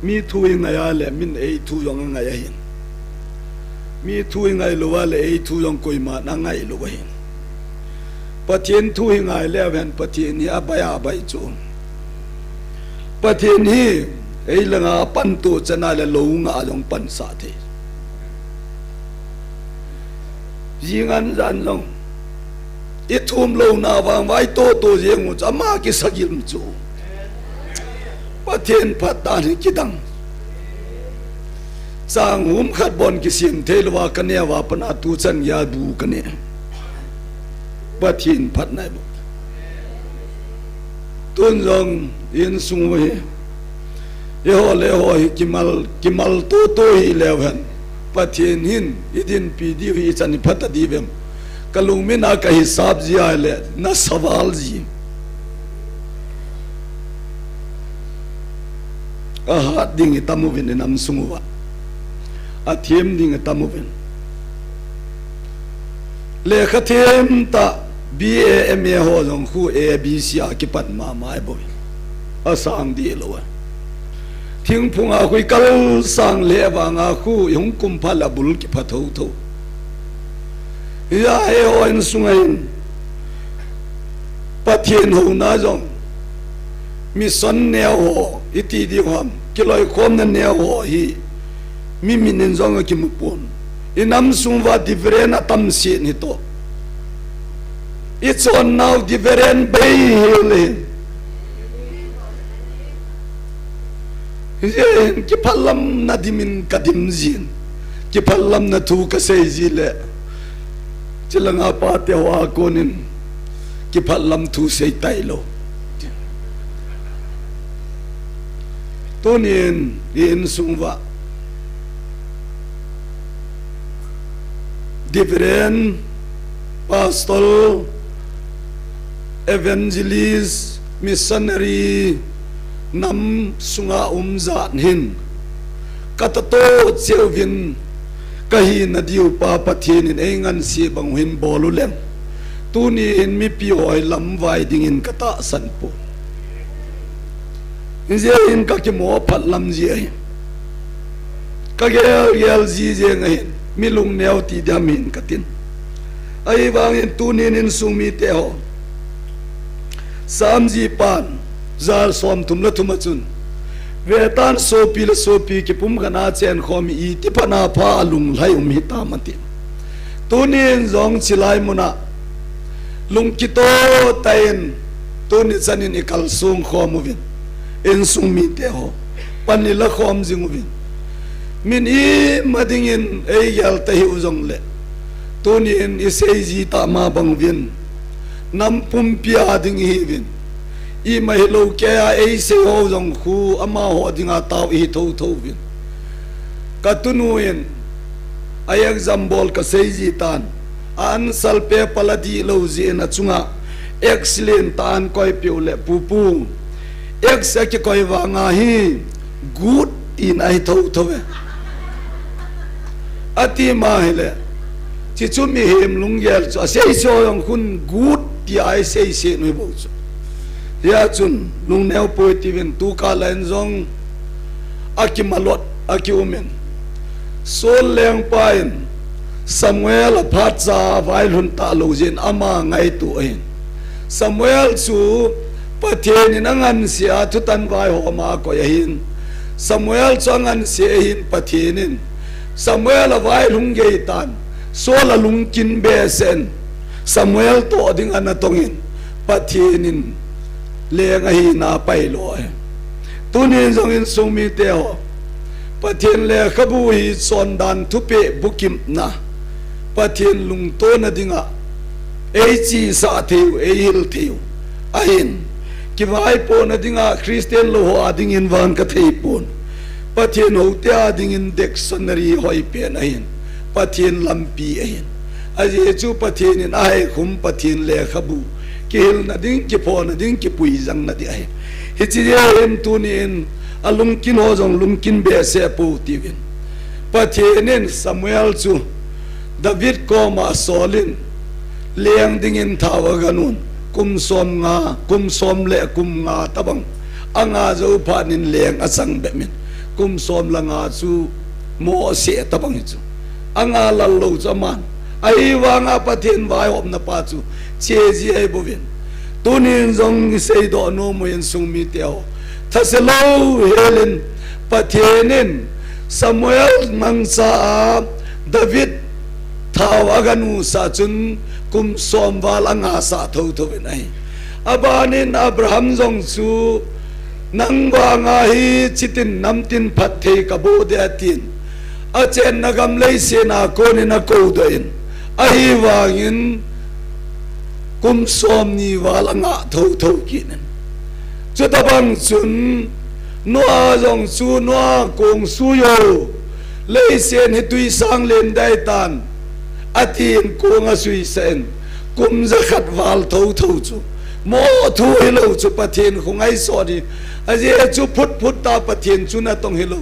mi thui ngaya le min ei thu yong ngaya hin mi thui ngai lo wa le ei thu yong koi ma na ngai lo hin pathin thui ngai le ven pathin hi abaya bai chu pathin hi ấy là ngã pan tu chân ai là lâu ngã dòng pan sa thế riêng ăn gian dòng ít thum lâu nào vàng vai tô riêng một chấm mà cái sắc yếm chú bắt thiên phát đàn cái đằng sang hôm khát bon cái xiêm thế là cái này và pan tu chân ya du cái này bắt thiên phát này tuân dòng yên sung về yêu lệ hỏi kimal to hi lewan pathin hin idin pidi hi chani phata divem kalung me na ka hisab ji ale na sawal ji a hat ding tamovin nam sungwa a them ding tamovin le khathem ta BAMA ho jong khu ABC a ki pat ma mai boy asang di lo thiên phung à khui kal sang le wa nga khu yong kum phala bul ki phathau tho ya he on sungai pathian ho na jong mi son ne ho iti di hom ki loi khom na ne ho hi mi min jong ki mu pon inam sung wa different atam si ni to it's on now different bay hele ki phalam na dimin kadim zin ki phalam na thu ka sei zile chilanga pa te wa konin ki phalam thu sei tai lo tonin in sungwa different pastoral evangelist missionary nam sunga zat hin katato chevin kahi na diu pa pathin in engan si bang hin bolu lem tuni in mi pi hoi lam vai ding in kata san po inje in ka ki mo phat lam ji ka gel ji je ngai mi lung neo ti da min katin ai wang in tuni in sumi te ho sam ji pan zal som tum la thuma chun vetan sopi ki pum gana chen khom I ti pana pha lung lai hi ta mati tunin zong chilai muna lung ki to tain tuni chanin ikal sung khom vin en sung mi te ho panila khom jing vin min I mading in ei yal ta hi uzong le tunin isei ji ta ma bang vin nam pum pia ding hi vin I mai lo kya ei se ho jong khu ama ho dinga taw I tho vin katunuin ai example ka seiji tan an salpe paladi lo ji na chunga excellent tan koi piule pupu ex ki koi wanga hi good in ai tho we ati ma hele chi chu mi hem lung yel cho sei so yong kun good ti ai sei se no bo ya chun lung neo poitivin tu ka len zong akimalot akiumen sol leng pain Samuel phatza vai hun ta lo jin ama ngai tu ein Samuel chu pathen in angan sia thu tan vai ho ma ko hin Samuel changan se hin pathenin Samuel vai lung ge tan sol lung kin be sen Samuel to ding anatongin pathenin le ngai na pai lo tunin zong in sumi te ho pathen le khabu hi son dan thupe bukim na pathen lung to na dinga ei chi sa theu ei hil theu ahin ki vai po na dinga Christian lo ho ading in van ka thei pon pathen ho te ading in dictionary hoi pe na hin pathen lampi ahin aje chu pathen in ai khum pathen le khabu kil na ding ki pho na ding ki pui jang na di ai hi chi em tunin alung kin ho jong lung kin be se pu tivin pathenin Samuel chu David ko ma solin leng ding in thawa ganun kum som le kum nga tabang anga zo phanin leng asang be min kum som la nga chu mo se tabang chu anga lallo chaman ai wanga pathen vai hom na pa chu che ji ai bovin tunin zong sei do no mo yen sung mi teo thaselo helin pathenin Samuel mangsa David thao aganu sa chun kum som wal anga sa tho tho nai abanin Abraham jong su nangwa nga hi chitin namtin phathei kabo de atin achen nagam lei se na ko ni na ko doin ahi wangin kum som ni wal anga tho tho kinen chutabang chun noa jong su noa kong su yo lei sen he tui sang len dai tan atin konga sui sen kum za khat wal tho tho chu mo thu hello chu pathen khongai so di aje chu phut phut ta pathen chu na tong hello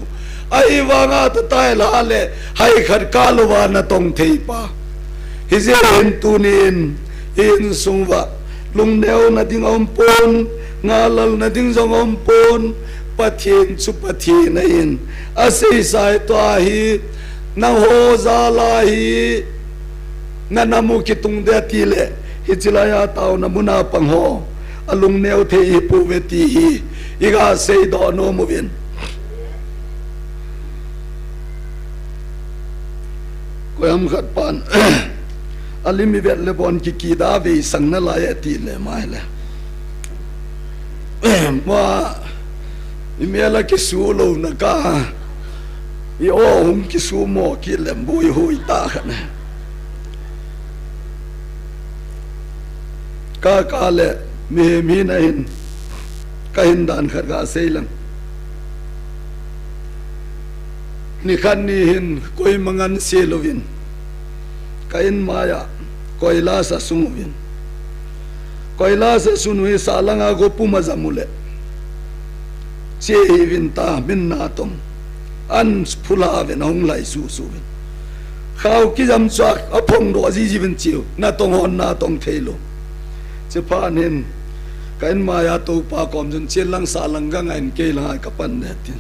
ai wanga ta tai la le hai khat ka lo wa na tong thei pa hi je hen tunin in sungwa lung neo na ding om pon ngalal na ding jong om pon pathen chu pathen in asei sai to hi na ho za la hi na namu ki tung de ti le hi chilaya taw na muna pang ho alung neo the hi pu ve ti hi iga sei do no mu vin ko am khat pan alimi vet le bon ki da ve sang na la ya ti le mai le ma imela ki su lo na ka i o hum ki su mo ki lem bui hui ta khane ka le mi na hin ka hin dan khar ga seilang ni khan ni hin koi mangan se lovin ka in maya koila sa sumuvin koila sa sunui salanga go puma zamule che vinta minna tom an phula ven hong lai su su vin khau ki jam chak apong do ji ji vin chiu na tong hon na tong thelo che pa nen kain maya to pa kom jun chelang sa lang ga ngain ke la ka pan ne tin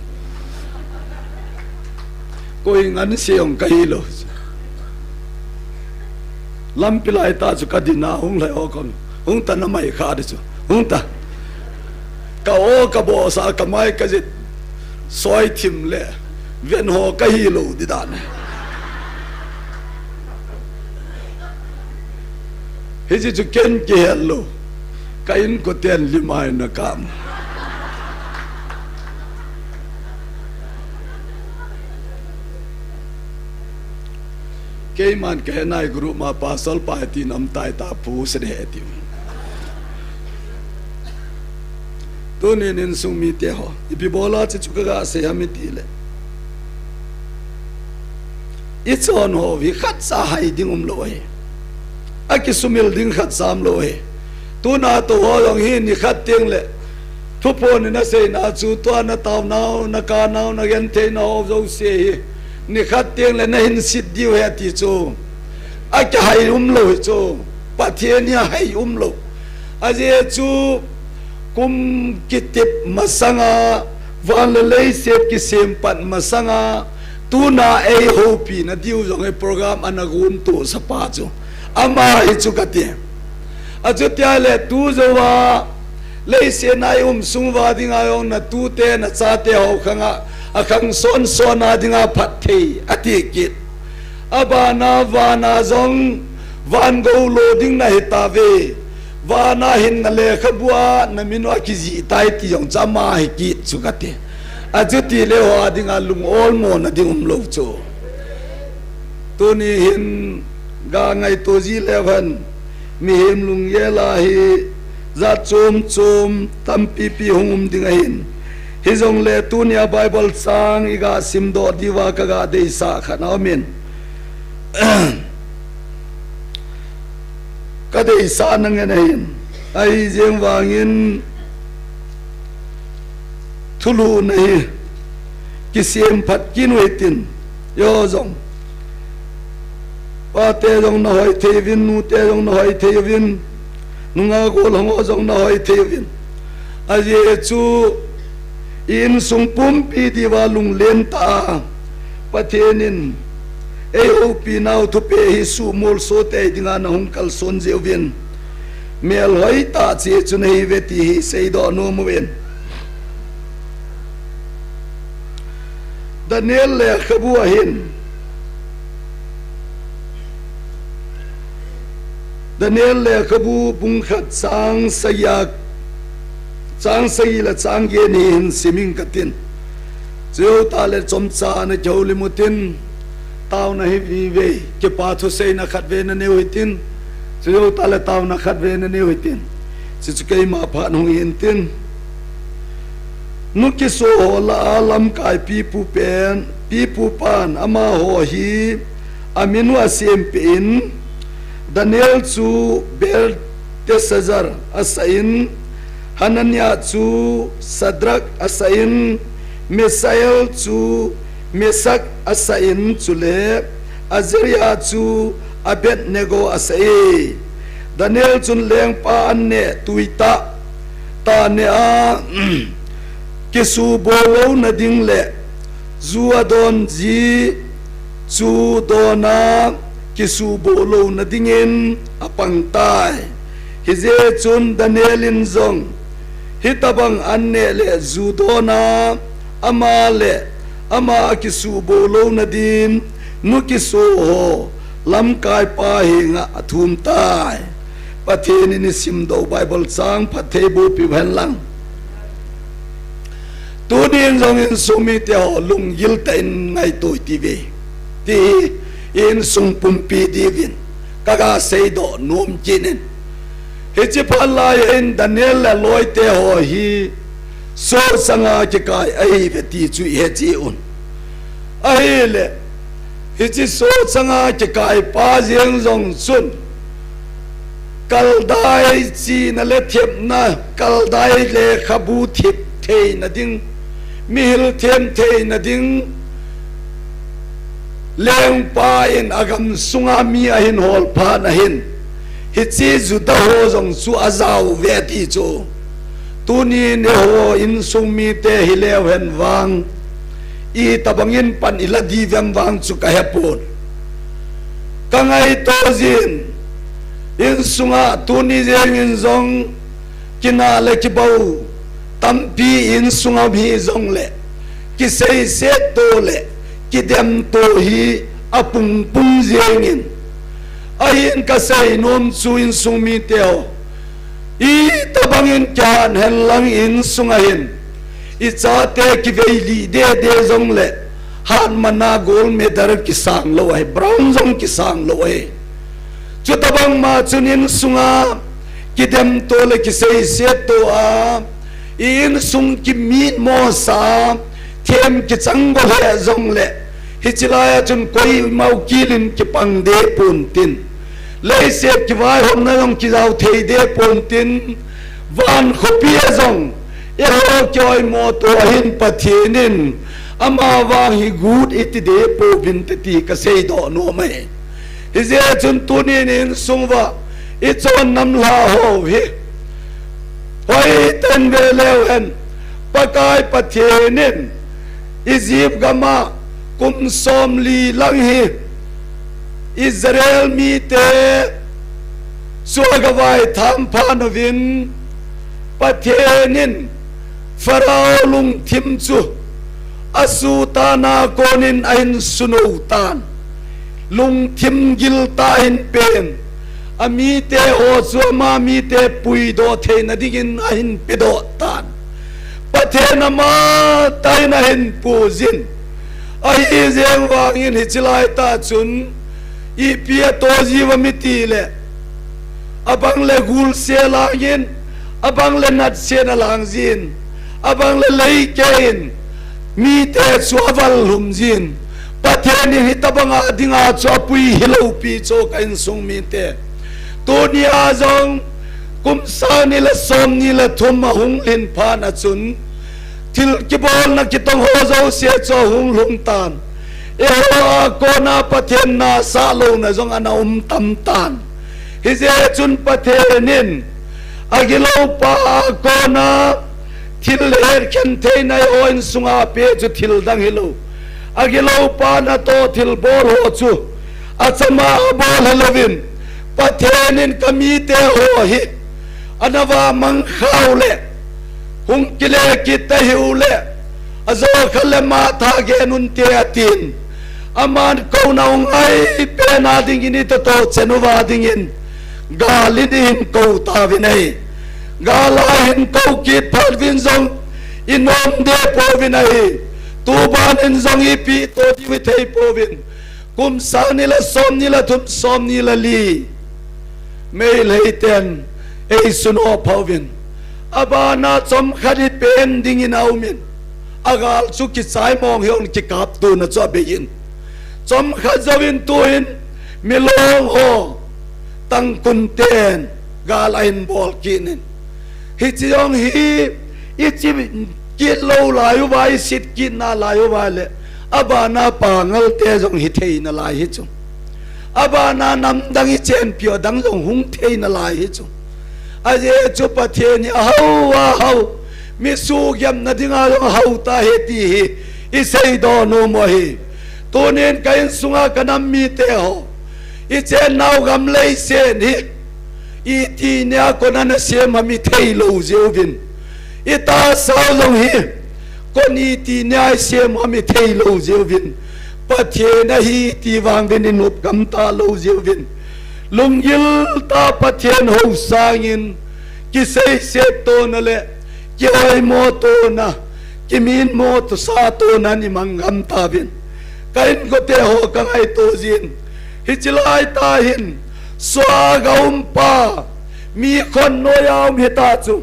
koi ngan se ong kai lo lam pilai ta chu ka dina hong lai o kom hong ta na mai kha de chu hong ta ka o ka bo sa ka mai ka jit soi thim le ven ho ka hi lo di da ne he ji chu ken ke hello ka in ko ten limai na kam ke man ke nai group ma pasal pa ti nam tai ta pu se de ti to ne nen sung mi te ho ipi bola che chu ga se ha mi ti le it's on ho vi khat sa hai ding lo he aki sumil ding khat sam lo he tu na to ho long hi ni khat teng le thu po ni na se na chu to na taw naw na ka naw na gen the na ho zo se hi ni khat teng le na hin sit diu he ti chu aki hai lo chu pathian ya hai lo aje chu kum kitip masanga van le set ki sem pat masanga tu na e hopi na diu jong e program anagun to sa pa chu ama hi chu ka te aju tia le tu zo wa le se na sung wa ding a yong na tu te na cha te ho khanga akhang son na ding a phat the ati kit abana wana zong van go lo ding na hita ve wana hin na le khabua na minwa ki ji tai ti yong chama hi ki chu ka te aju ti le ho ding a lung ol mo na ding lo chu tu ni hin ga ngai to ji levan mi hem lung ye la hi za chom tam pi hum ding a hin hi jong le tu nia bible sang iga sim do diwa ka ga de sa khana min ka de sa nang ne hin ai jeng wangin thulu nei ki sem phat kin wetin yo jong pa te jong na hoi the vin nu te jong na hoi the vin nunga go long jong na hoi the vin aje chu in sung pum pi diwalung len ta pathenin e o pi nau thu pe hi su mol so te dinga na hung kal son je vin mel hoi ta che chu nei ve ti hi sei do no mu ven Daniel le khabu ahin Daniel le khabu bung khat sang sayak sang sai la sang ye nin siming katin Zeu ta le chom cha na jau limutin tao na hi vi ve ke pa tho sei na khat ve na ne hoitin Zeu ta le tao na khat ve na ne hoitin si chu kai ma pha nong in tin nu ki so la alam kai pi pu pan ama ho hi aminu asim pin Daniel chu bel tesazar asain Hanania chu Sadrak asain Misael chu Mesak asain chule Azariah chu Abednego asai Daniel chun leng pa anne tuita ta ne a kisu bolo na ding le zuadon ji chu dona kisu bolo na dingin apang tai hize chun Daniel in zong hitabang anne le zudona ama kisu bolo na din nu kisu ho lam kai pa hinga athum tai pathen ni simdo Bible sang pathe bu pi bhan lang tu din zong in sumi te ho lung yil ten ngai toi ti ve ti in sung pum pi divin kaga sei do num chinin he chi phala in Daniel la loi te ho hi so sanga ki kai ai ve ti chu he chi un ai le hi chi so sanga ki kai pa jeng zong sun kal dai chi na le thiep na kal dai le khabu thip thei na ding mil them thei na ding leng pa in agam sunga mi a hin hol pha na hin hi chi zu da ho zong su azau ve ti chu tu ni ne ho in sung mi te hi le hen wang I tabangin pan ila di vem wang chu ka hepon kangai to zin in sunga tu ni zeng in zong kina le ki bau tampi in sunga bhi zong le ki sei se to le ki dem to hi apung pung zeng in ahin ka sei nom chu in sung mi teo I tabangin kyan hen lang in sunga hin I cha te ki veili de zong le han mana gol me dar ki sang lo ai brown zong ki sang lo ai chu tabang ma chunin sunga ki dem to le ki sei se to a in sung ki mit mo sa them ki chang go he zong le hi chilaya chun koi mau kilin ki pang de pun tin le se ki vai hom na zong ki zau thei de pun tin van khopia zong ero koi mo to hin pathinin ama wang hi good it de po bin ti ka sei do no mai hi je chun tunin in sungwa I chon nam la ho hi hoi ten ve lew hen pakai pathinin Egypt gama kum som li lang hi Israel mi te suagawai tham phanovin pathenin Farao lung thim chu asu ta na konin ain suno tan lung thim gil ta in pen ami te ho chu ma mi te pui do the na digin ain pedo tan pathena ma tai na hin pu jin ai jeng wang in hichilai ta chun I pia to jiwa miti le abang le gul se langin abang le nat se na lang jin abang le lei kein mi te chuaval hum jin patheni hitabanga dinga chopui hilo pi cho kain sung mi te to ni azong kum sa ni la som ni la thum hung lin pha na chun thil ki bol na ki tong ho zo se cho hung lum tan e ko na pathen na sa lo na zong ana tam tan hi je chun pathenin agilo pa ko na thil her khen thei nai oin sunga pe chu thil dang hilo agilo pa na to thil bor ho chu achama bol halovin pathenin kami te ho hi anawa mang khaule hung kile ki ta hiule azo khale ma tha ge nun te atin aman ko na ngai pe na ding ini to chenuwa ding in galin in ko ta vinai galahin ko ki phal vin zong inom de po vinai tu ban in zong i pi to di wi thei po vin kum sa ni la som ni la thum som ni la li mei lei ten ei suno pawin abana chom khari pen ding in aumin agal chu ki sai mong hion ki kap tu na cho bein chom khazawin tuin milong ho tang kun ten galain bol kinin hi chiong hi ichi ki lo lai wai sit ki na lai wai le abana pangal te jong hi thei na lai hi chu abana nam dang i chen pio dang jong hung thei na lai hi chu aje chu pathen hau mi su gyam na dinga hau ta he ti hi i sei do no mo hi to nen kain sunga kanam mi te ho i chen nau gam lei sen hi i ti nya ko na na se ma mi thei lo jeuvin i ta sao long hi ko ni ti nya se ma mi thei lo jeuvin pathen hi ti wang bin nup gam ta lo jeuvin lungyil ta pathen ho sangin ki sei se to na le ki oi mo to na ki min mo to sa to na ni mangam ta bin kain ko te ho ka ngai to jin hi chilai ta hin swa gaum pa mi khon no yaum he ta chu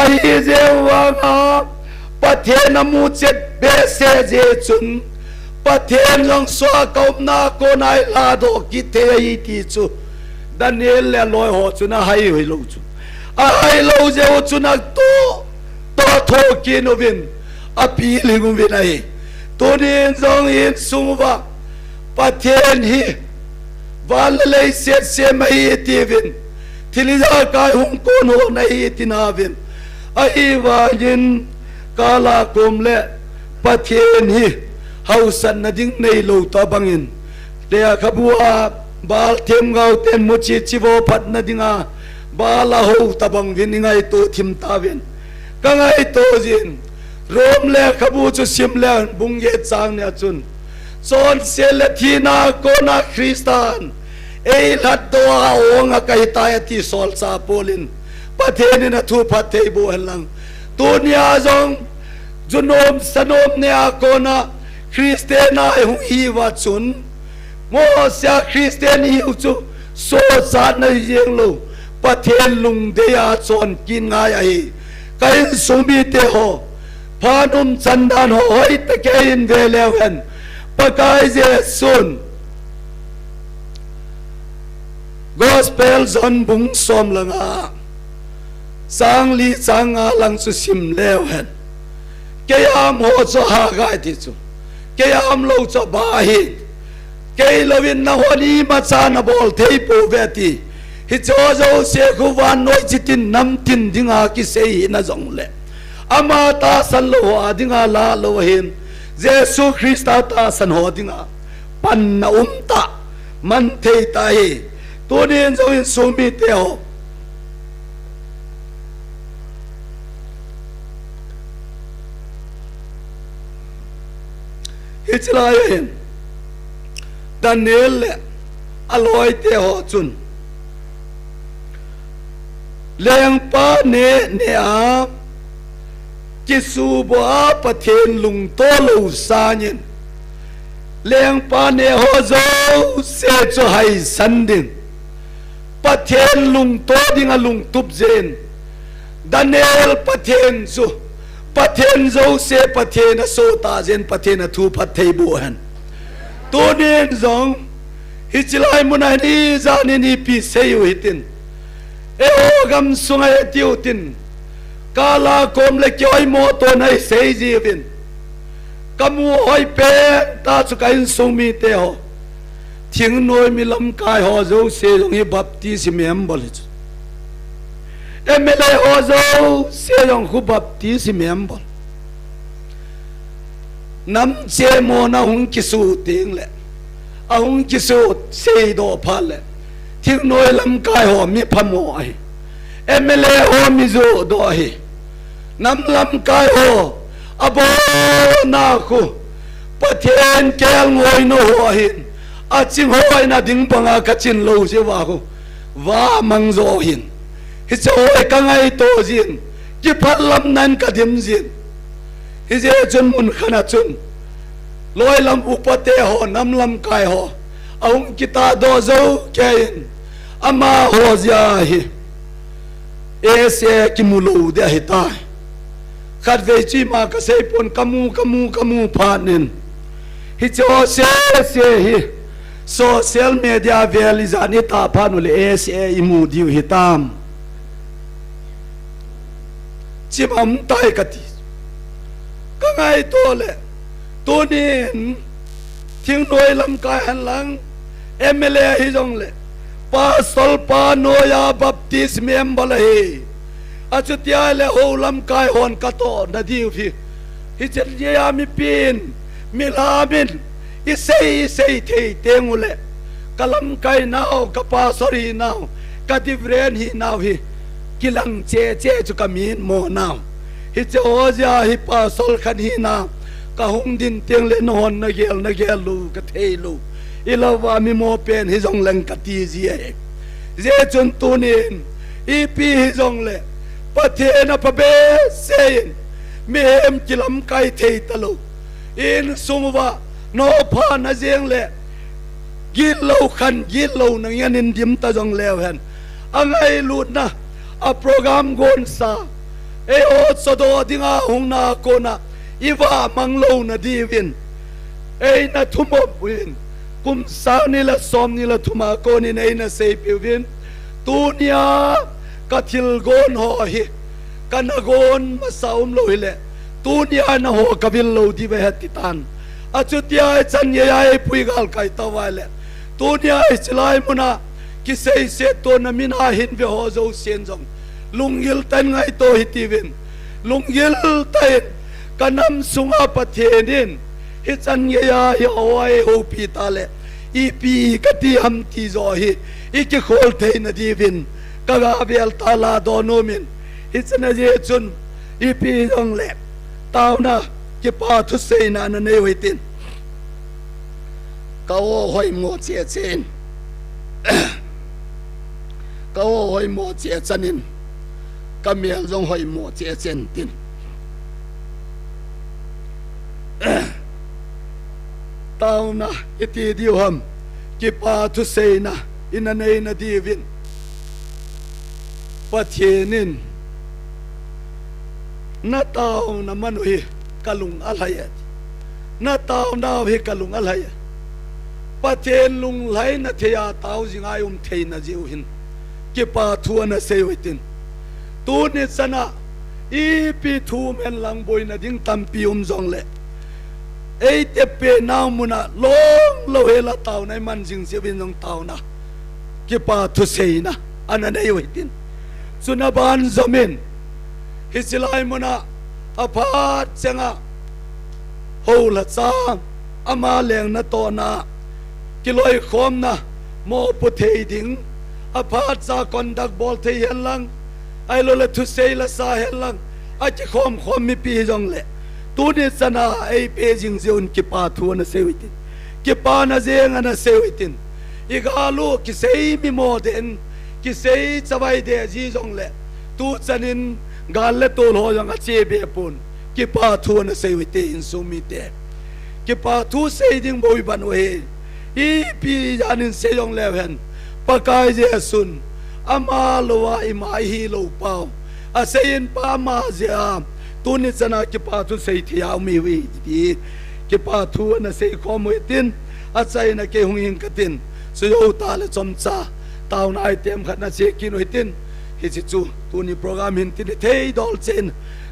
a hi je wa nga pathen mu chet be se je chun pathen long swa gaum na ko nai la do ki te hi ti chu Daniel le loi ho chu na hai hoi lo chu a hai lo je ho chu na to tho ki no vin a pi lingum vin ai to nen zong in sungwa pathen hi wal le se mai ti vin thiliza kai hum ko no nai tina vin ai wa yin kala kum le pathen hi hausan na ding nei lo ta bangin le khabua bal them gau ten mu chi chivo phat na dinga bala ho tabang vin ngai to thim ta vin ka ngai to jin rom le khabu chu sim le bung ye chang ne chun son se le thina ko na Kristan ei lat to a onga kai ta ti sol sa polin pathen na thu pathe bo halang dunia jong junom sanom ne a ko na Kristena hu hi wa chun mo sia Christian hi chu so sa na yeng lo pathen lung de ya chon kin nga ya hi kain sumi te ho phanum chandan ho hoi te ke in ve lewen pakai je sun gospel zon bung som langa sang li changa lang su sim lewen ke am ho cho ha ga ti chu ke am lo cho ba hi ke lovin na honi ma cha na bol thei po veti hi cho zo se khu wan noi chitin nam tin dinga ki sei na jong le ama ta san lo wa dinga la lo hin jesu christa ta san ho dinga pan na ta man thei ta hi to nen zo in so mi te ho hi chla hin Daniel aloi te ho chun leng pa ne a kisu bo pathen lung to lo sa nyen leng pa ne ho zo se cho hai san din pathen lung to ding a lung tup zen Daniel pathen zo se pathen a so ta zen pathen a thu pathei bo han to nen zong hi chilai munai ni zani ni pi sei hitin e o gam sungai tiu tin kala kom le kyoi mo to nai sei jivin kamu hoi pe ta chu kain sumi te ho thing noi mi lam kai ho zo se jong hi baptism em bol emele ho zo se jong khu baptism em bol nam che mo na hung kisu ting le a hung kisu sei do phal le thing noi lam kai ho mi phamo ai emele ho mi zo do hi nam lam kai ho abo na ko pathian kel ngoi no ho hin a ching hoi na ding panga ka chin lo je wa ko wa mang zo hin hi choi ka ngai to jin ki phalam nan ka dim jin hi je chun mun khana chun loi lam upate ho nam lam kai ho aung kita do zo kein ama ho zia hi ese ki mulo de hi tai khat ve chi ma ka sei pon kamu phanin hi cho se hi social media velizani ta phanu le ese imu diu hi tam chimam tai kati ka ngai to le to nin thing noi lam kai han lang MLA hi jong le pa sol pa noya baptist member hi achutia le ho lam kai hon ka to na diu phi hi chen ya mi pin mi la min i sei thei tengule kalam kai nau ka pa sorry nau ka divren hi nau hi kilang che chu kamin mo nau hi che ozia hi pa sol khan hi na ka hung din teng le non na gel lu ka thei lu ilawa mi mo pen hi jong lang ka ti ji e je chun tunin i pi hi jong le pathena pa be sein mi em kilam kai thei talo in sumwa no pha na jeng le gil lo na yan in dim ta jong lew hen angai lut na a program gon sa e o sodo dinga hung na ko na iwa manglo na divin e na thumo win kum sa ni la som ni la thuma ko ni nei na sei piwin tunia kathil gon ho hi kanagon masaum lo hile tunia na ho kavil lo di ve titan achutia chan ye ai puigal kai tawale tunia islai muna ki sei se to na min ha hin ve ho zo sen jong lungil tan ngai to hitivin lungil tain kanam sunga pathenin hi chan ye ya hi oi ho pi tale i pi kati ham ti zo hi i ki khol thein na divin kaga bel tala do nomin hi chana je chun i pi jong le tauna ki pa thu sei na na nei hoitin ka o hoi mo che chen ka o hoi mo che chanin ka mel jong hoi mo che chen tin tauna iti diuham ki pa thu sei na ina nei na divin pathienin na tau na manu hi kalung alhaya na tau na hi kalung alhaya pathen lung lai na thea tau jingai thei na jiu hin ki pa thu na sei hoitin tu ni sana i pi thu men lang boi na ding tam pi jong le ei te pe naw muna long lo hela tau nai man jing se bin jong tau na ki pa thu sei na ana nei hoitin suna ban zamin hisilai muna aphat changa hola chang ama leng na to na kiloi khom na mo pu thei ding aphat cha kondak bol thei helang ai lo le thu sei la sa helang a chi khom mi pi jong le tu ni sana ai pe jing zeun ki pa thu na sewitin ki pa na zeng ana sewitin igalu ki sei mi mo den ki sei chawai de ji jong le tu chanin gal le tol ho jang a che be pun ki pa thu na sewite in sumi te ki pa thu sei ding boi ban we i pi janin se jong le hen pakai je sun ama lowa i mai hi lo pau a sein pa ma zia tu ni chana ki pa thu sei thia mi wi ti ki pa thu na sei khom we tin a chai na ke hung hin katin so yo ta le chom cha tau na item khat na che kin we tin hi chi chu tu ni program hin ti thei dol chen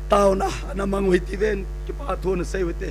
tau na na mang wi ti ven ki pa thu na sei we te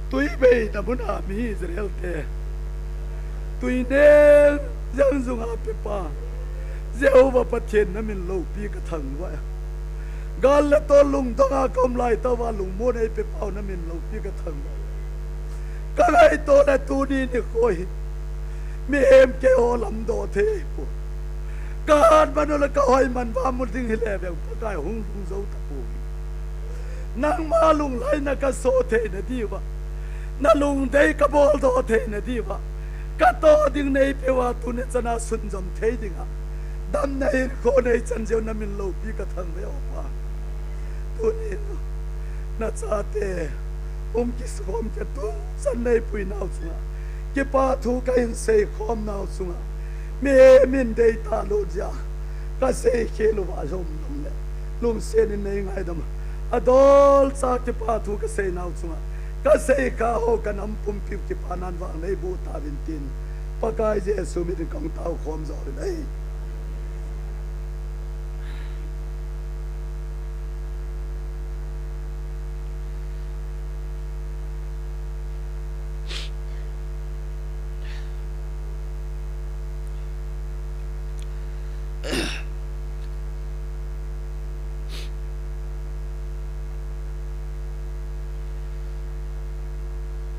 Tui be na muna mi Israel te tui ne yang zung a pe pa Jehovah pathen na min lo pi ka thang wa gal la to lung to a kom lai to wa lung mo nei pe pau na min lo pi ka thang wa ka lai to na tu ni ni khoi mi em ke ho lam do the pu kan ban la ka hoi man ba mu ding hi le be pa kai hung hung zo ta pu nang ma lung lai na ka so the na di wa na lung dei ka bol do the na di wa ka to ding nei pe wa tu ne chana sun jom the ding a dam nei ko nei chan jeu na min lo pi ka thang le pa tu ni na cha te ki som ke tu san nei pui nau chu ke pa thu ka in sei khom nau chu me min dei ta lo ja ka sei ke lo wa jom nam le lum se ni nei ngai dam adol sa ke pa thu ka sei nau chu ka sei ka ho ka nam pum pi ki panan wa nei bu ta bin tin pa kai je su mi kang tau khom zo nei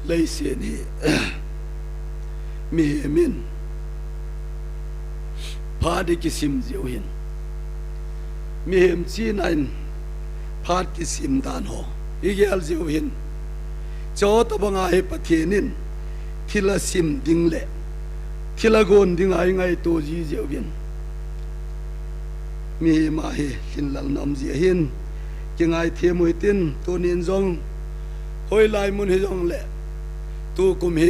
lấy tiền hi mi min phá đi cái sim diệu hiền มีเห็มชีนันพาดกิสิมดานหออีเกลจิวหินโจตบังอาเฮปะเทนินทิละสิมดิงเละทิละโกนดิงไงตัวจีเจวินมีมาเฮหินลังนำเจียหินจึงไงเทียมวยตินตัวนินจงหอยลายมุนเฮจงเละตัวกุมเฮ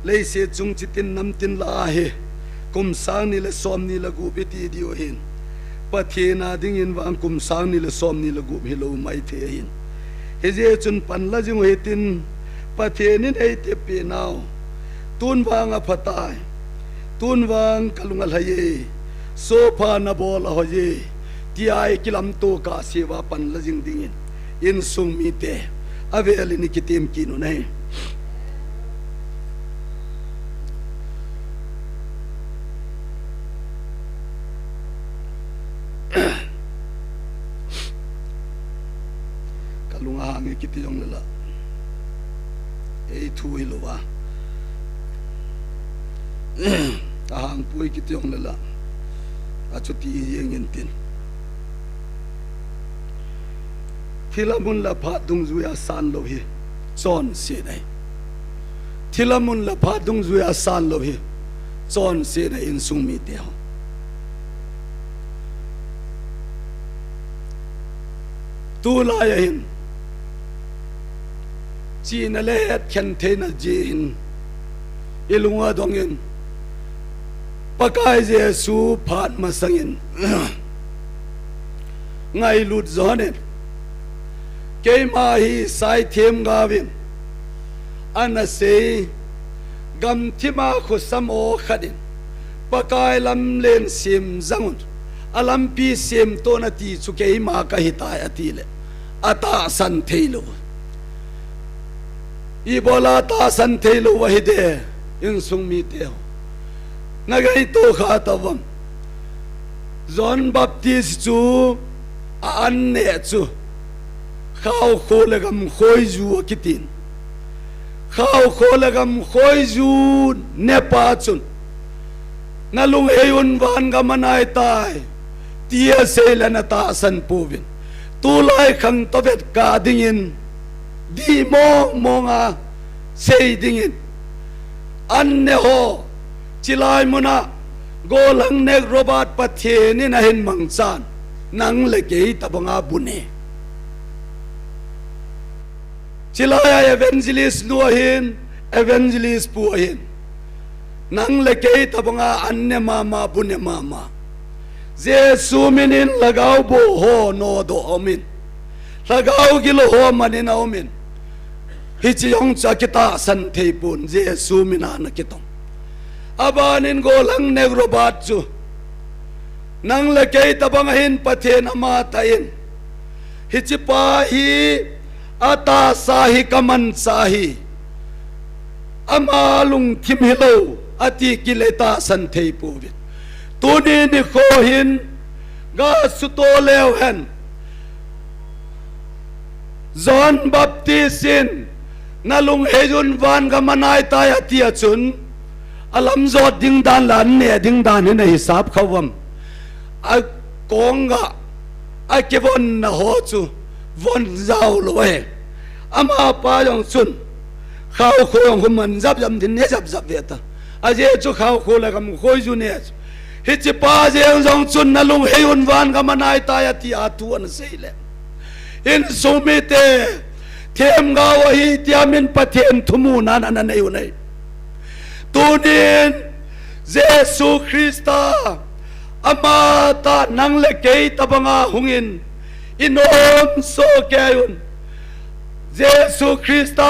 เลยเสียจุงจิตินนำตินลาเฮกุมสางนี่ละสอมนี่ละกูปิตีดิวหินปะเทนาดิ้งอินวางกุมสางนี่ละสอมนี่ละกูเฮโลไม่เทหินเฮเจจุนปันละจึงเฮตินปะเทนินเฮเตเปนาวตูนวางอภัตายตูนวางกลุงอลเยโซฟานาบอลหอยที่ไอกิลัมโตกาเสวาปันละจึงดิ้งอินสุงมีเตอเวลินิกิเตมกินุนัยลุงหางกิติยงเลยละไอ้ทุยโลวะหางปุยกิติยงเลยละอาจุตียังเงินตินทีละมุนละพาดุงจุยอาสานโลหิจอนเสียได้ทีละมุนละพาดุงจุยอาสานโลหิจอนเสียได้อินสุงมีเดียวตูลายหินจีนเล่ห์ขันเทนจีนอิลุงอาดงอินปากายเจสูผ่านมาสังอินไงลุดจอนินเกมาฮีสายเทียมกาวินอันเสยกำที่มาขุสมโอขัดินปากายลำเลนเสียมจังุนอลัมปีเสียมตัวนาทีสุเกยมากะหิตายอติเลอาตาสันเทโลอีโบลาตาสันเทโลวะฮิเดอินสุงมีเตวนักไอโตขาตวัมจอนบัพติสจูอันเนจูข้าวโคเลกัมโคยจูกิตินข้าวโคเลกัมโคยจูเนปาจุนนาลุงเฮยุนวันกัมนายตายเตียเซเลนตาสันปูวินตูไลขังตเวตกาดิงินดีมองอาเซดิงินอันเนโฮจิลายมุนาโกลังเนกโรบาตปะเทนินะเห็นมังซานนังเลเกยตบังอาบุเนจิลายเอเวนจิลิสนัวเห็นเอเวนจิลิสปูเห็นนังเลเกยตบังอาอันเนมาบุเนมาเจสูมินินละกาวโบโฮโนโดอมินละกาวกิโลโฮมันนินอมินฮิจิยองจักตาสันเทปุนเจสูมินานะกิตงอาบานินโกลังเนกโรบาตจูนังละเกยตบังหินปะเทนมาตาอินฮิจิปาฮีอาตาสาฮิกมันสาฮีอามาลุงทิมฮิโลอติกิเลตาสันเทปุวิตูนีนิโคหินกาสุโตเลวเห็นจอนบัพติสินนาลุงเฮจุนวานกามนายตายติอาจุนอลัมจอดดิ้งดานหลานเนี่ยดิ้งดานในฮิสาบเขาวัมอากงกะอาเก็บวันนะหัวจูวันเจ้าลอยอามาปายองจุนข้าวโคยองคุมันจับยำทิ้งเนี่ยจับเวตาอาเจจูข้าวโคเลยกับโคยจูเนี่ยฮิจิปาเจงจงจุนนาลุงเฮยุนวานกามนายตายติอาตุอันเสเลอินสุมิเตเทียมกาวฮิติอามินปะเทียนทุมูนันอันอยู่ในตูนินเยซูคริสต์อามาตานังเลเกยตบังอาหุงินอินอมโซเกยุนเยซูคริสต์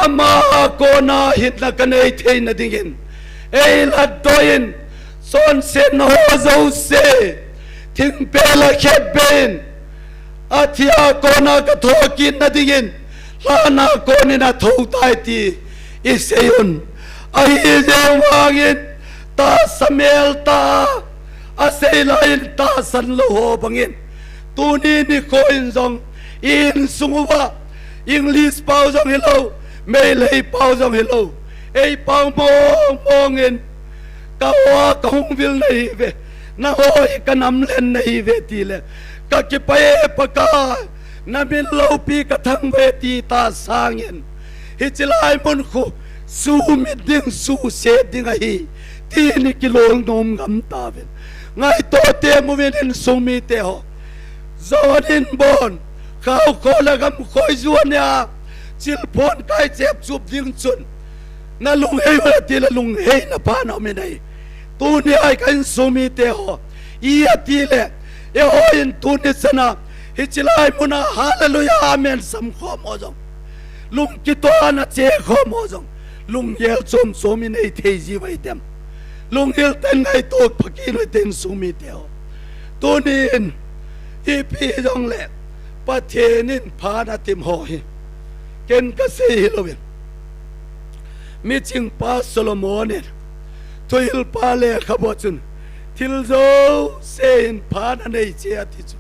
อามาโกนาหิตนักเนยเทนดิ่งินเอลัดโดยินส่วนเซนโฮโซเซถึงเปลเคเบนอาทิอาโกนากระทอกินนาดิ่งินลานาโกนินาทูตายตีอิเซยุนไอเจวางินตาสเมลตาอาเซลายินตาสันโลโหบังอินตูนีนิโคอินซองอินสุงวะอิงลิสเปาซองเฮโลเมเลยเปาซองเฮโลเอเปามองอินกาวากงวิลในเว na hoi kanam len nei ve ti le ka ki pae paka na min lo pi ka thang ve ti ta sangin hi chilai mun khu su mi ding su se ding a hi ti ni ki lol nom gam ta ve ngai to te mu ven su mi te ho zonin bon khao ko la gam khoi zuan ya chil phon kai chep chup ding chun na lung hei wa ti la lung hei na pa na me nei tu ni ai kan su mi te ho i a ti le e ho in tu ni sana hi chilai muna hallelujah amen sam kho mo jong lung ki to na che kho mo jong lung yel chom so mi nei thei ji vai tem lung yel ten ngai to phaki noi ten su mi te ho tu ni in i pi jong le pa the nin pha na tim ho hi ken ka se hi lo mi ching pa Solomon toil pa le khabotun til zo sen pa na nei che ati chu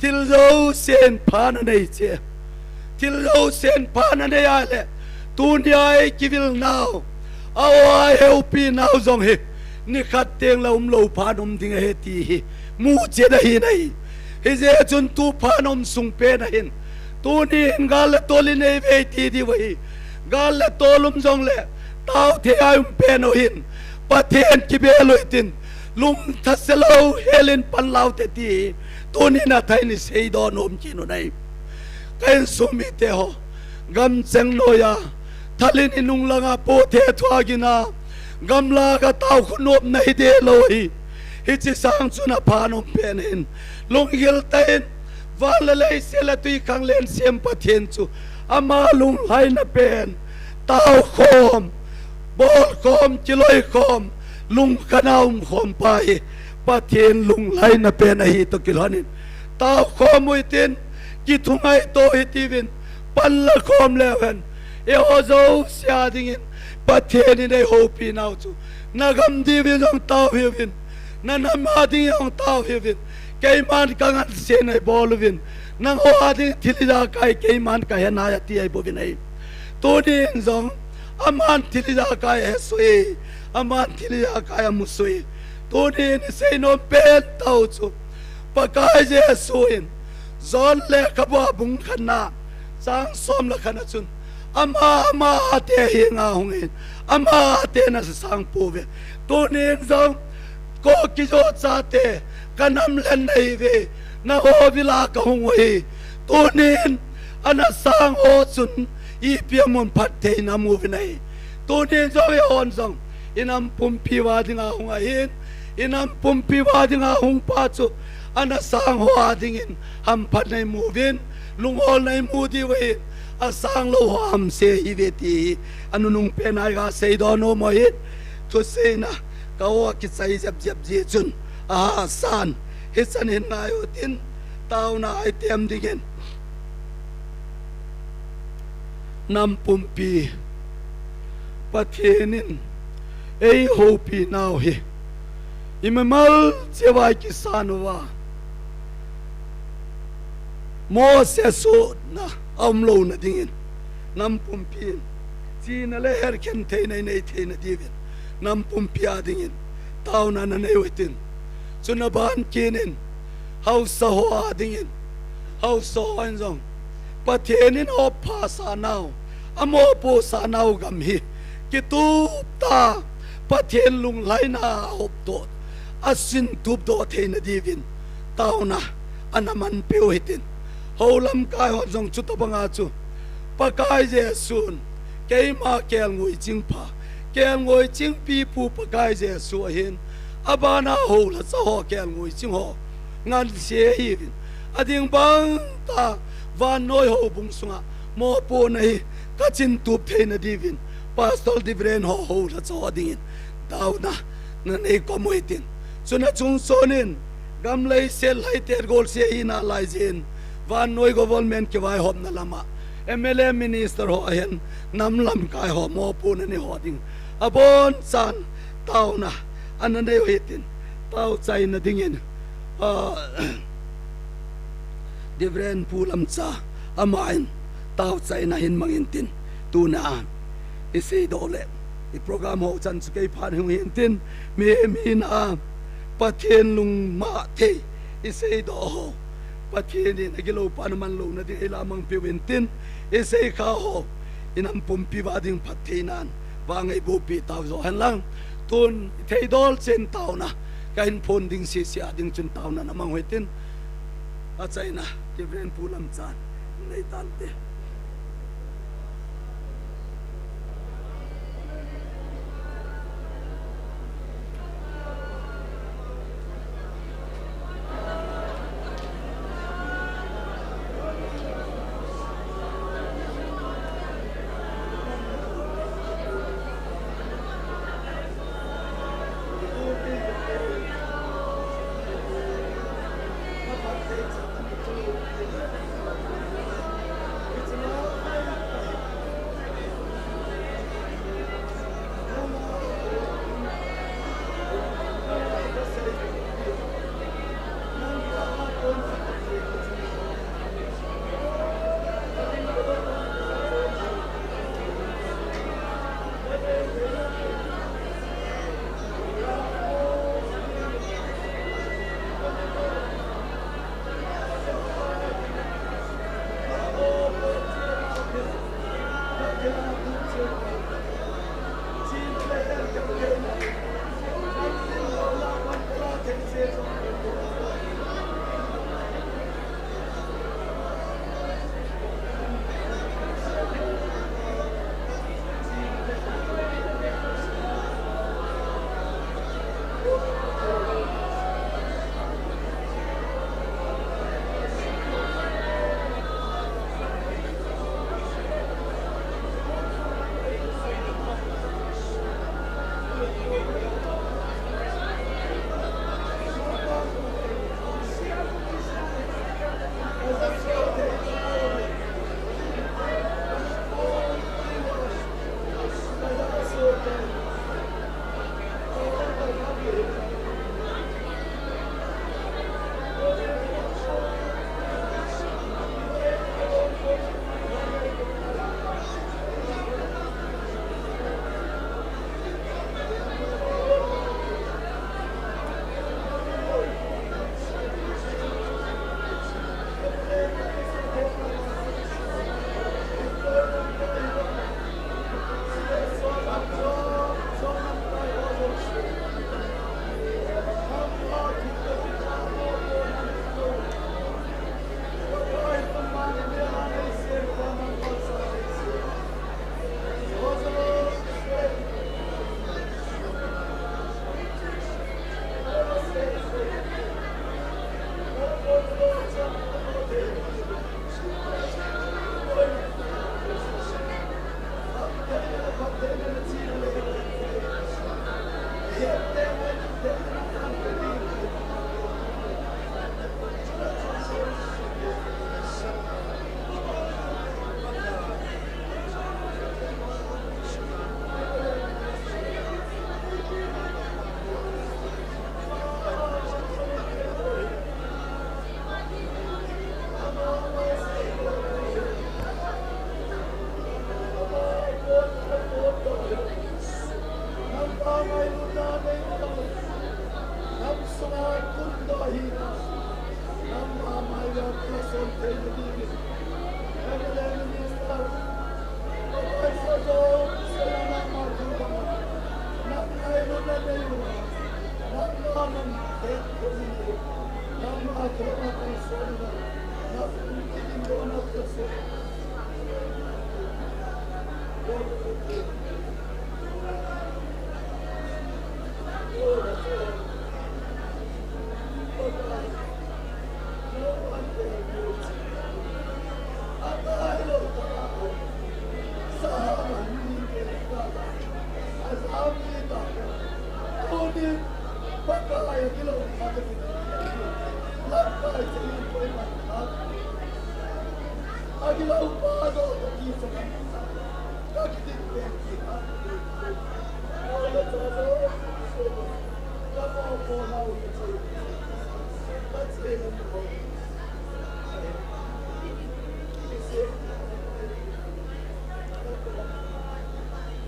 til zo sen pa na nei che til zo sen pa na nei ale tu ni ai ki vil now aw help me now zong he ni khat teng la lo pa nom ding he ti hi mu che da hi nei he je chun tu pa nom sung pe na hin tu ni gal to li nei ve ti di wei gal to lum zong le tao the ai pe no hin pa then ki be lo tin lum thaselo helen pan lau te ti tu ni na thai ni sei do nom ki no nei kain su mi te ho gam cheng no ya thalin inung langa po the thwa gina gam la ka tao khunop nei de lo hi hi chi sang chuna pha nom pen hin lung hil ten wal le se la tui khang len sem pa then chu ama lung hai na pen tao khom bol khom chiloi khom lung kanaum khom pai pa then lung hai na pen a hi to kilhanin tao khom ui tin ki thungai to hi tivin pan la khom leven e ho zo sia dingin pa then ni dei ho pi nau chu nagam di vi jong tao hi vin na ma ding yong tao hi vin kei man ka ngan se nei bol vin nang ho adi thilida kai kei man ka he na ya ti ai bo vin ai to ding jong aman thilida kai he soi aman thilida kai mu soi to ding se no pen tao chu pa kai je soin zon le ka ba bung khana sang som la khana chun ama te hi nga hungin ama te na sang pu ve to ding jong ko ki jo cha te kanam len nei ve na ho vila ka hung hi to nin ana sang ho chun i pia mon phat te na mu ve nei to nin zo ve on song inam pum pi wa dinga hung a hin inam pum pi wa dinga hung pa chu ana sang ho a dingin ham phat nei mu vin lung hol nei mu di ve a sang lo ham se hi ve ti anu nung pe nai ga sei do no mo hit to se na ka wa ki sai jap jap ji chun a san hisan hin na yo tin tao na ai tem dingen nam pumpi pathenin ei ho pi now hi imamal chewai ki sanwa mo se so na amlo na dingin nam pumpi chi na le her ken the nei the na divin nam pumpi a dingin tao na na nei wetin chuna ban kinin house ho adingin house ho anjong pathenin ho pha sa now amo po sa now gam hi ki tu ta pathen lung laina hop do asin tup do thein divin tauna anaman peu hitin holam kai hop jong chu to banga chu pakai je sun keima kel ngui chingpha kel ngoi ching pi pu pakai je su hin abana ho la sa ho kel ngui ching ho ngan se hi ading bang ta van noi ho bung sunga mo po nei ka chin tup thein divin pastor divren ho ho la cho ding dauna na nei ko moitin chuna chung sonin gam lei sel hai ter gol se ina lai jin van noi government ke vai hom na lama MLA minister ho hen nam lam kai ho mo pu na ni ho ding abon san tauna anane hitin tau chai na dingin divren pulam cha amain tau chai na hin mangin tin tu na isi dole i program ho chan skai phan hin tin me na pathen lung ma the isei do ho pathen ni nagilo panuman lo na di lamang piwentin isei kha ho inam pumpi wading pathinan wangai bu pi taw zo han lang tun theidol chen taw na kain phon ding si sia ding chun taw na namang hoitin a chaina tivren pulam chan nei tan te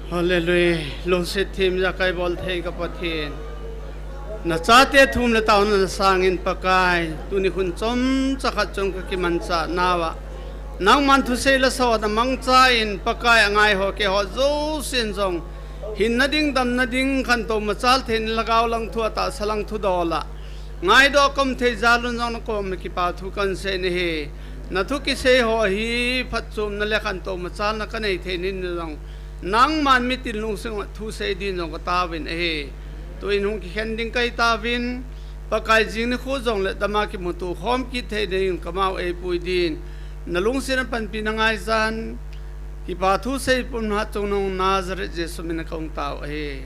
Hallelujah. Long se thim ja kai bol thei ka pathin. na chate thum le taun na sangin pakai tuni khun chom chakhat chong ka ki mancha nawa nang man thu sei la so da mang cha in pakai angai ho ke ho zo sin jong hin na ding dam na ding khan to ma chal then lagaw lang thu ta salang thu dola ngai do kom the jalun jong ko me ki pa thu kan se ne he na thu ki se ho hi phat chum na le khan to ma chal na ka nei the nin jong nang man mi tin lung sing thu se din jong ka ta win he tu in hung ki khen ding kai ta win pakai jing ni khu jong le dama ki mutu khom ki the ding kamau e pui din na lung sin pan pinangai zan ki pa thu se pun ha chung nong nazar jesu min kong tao he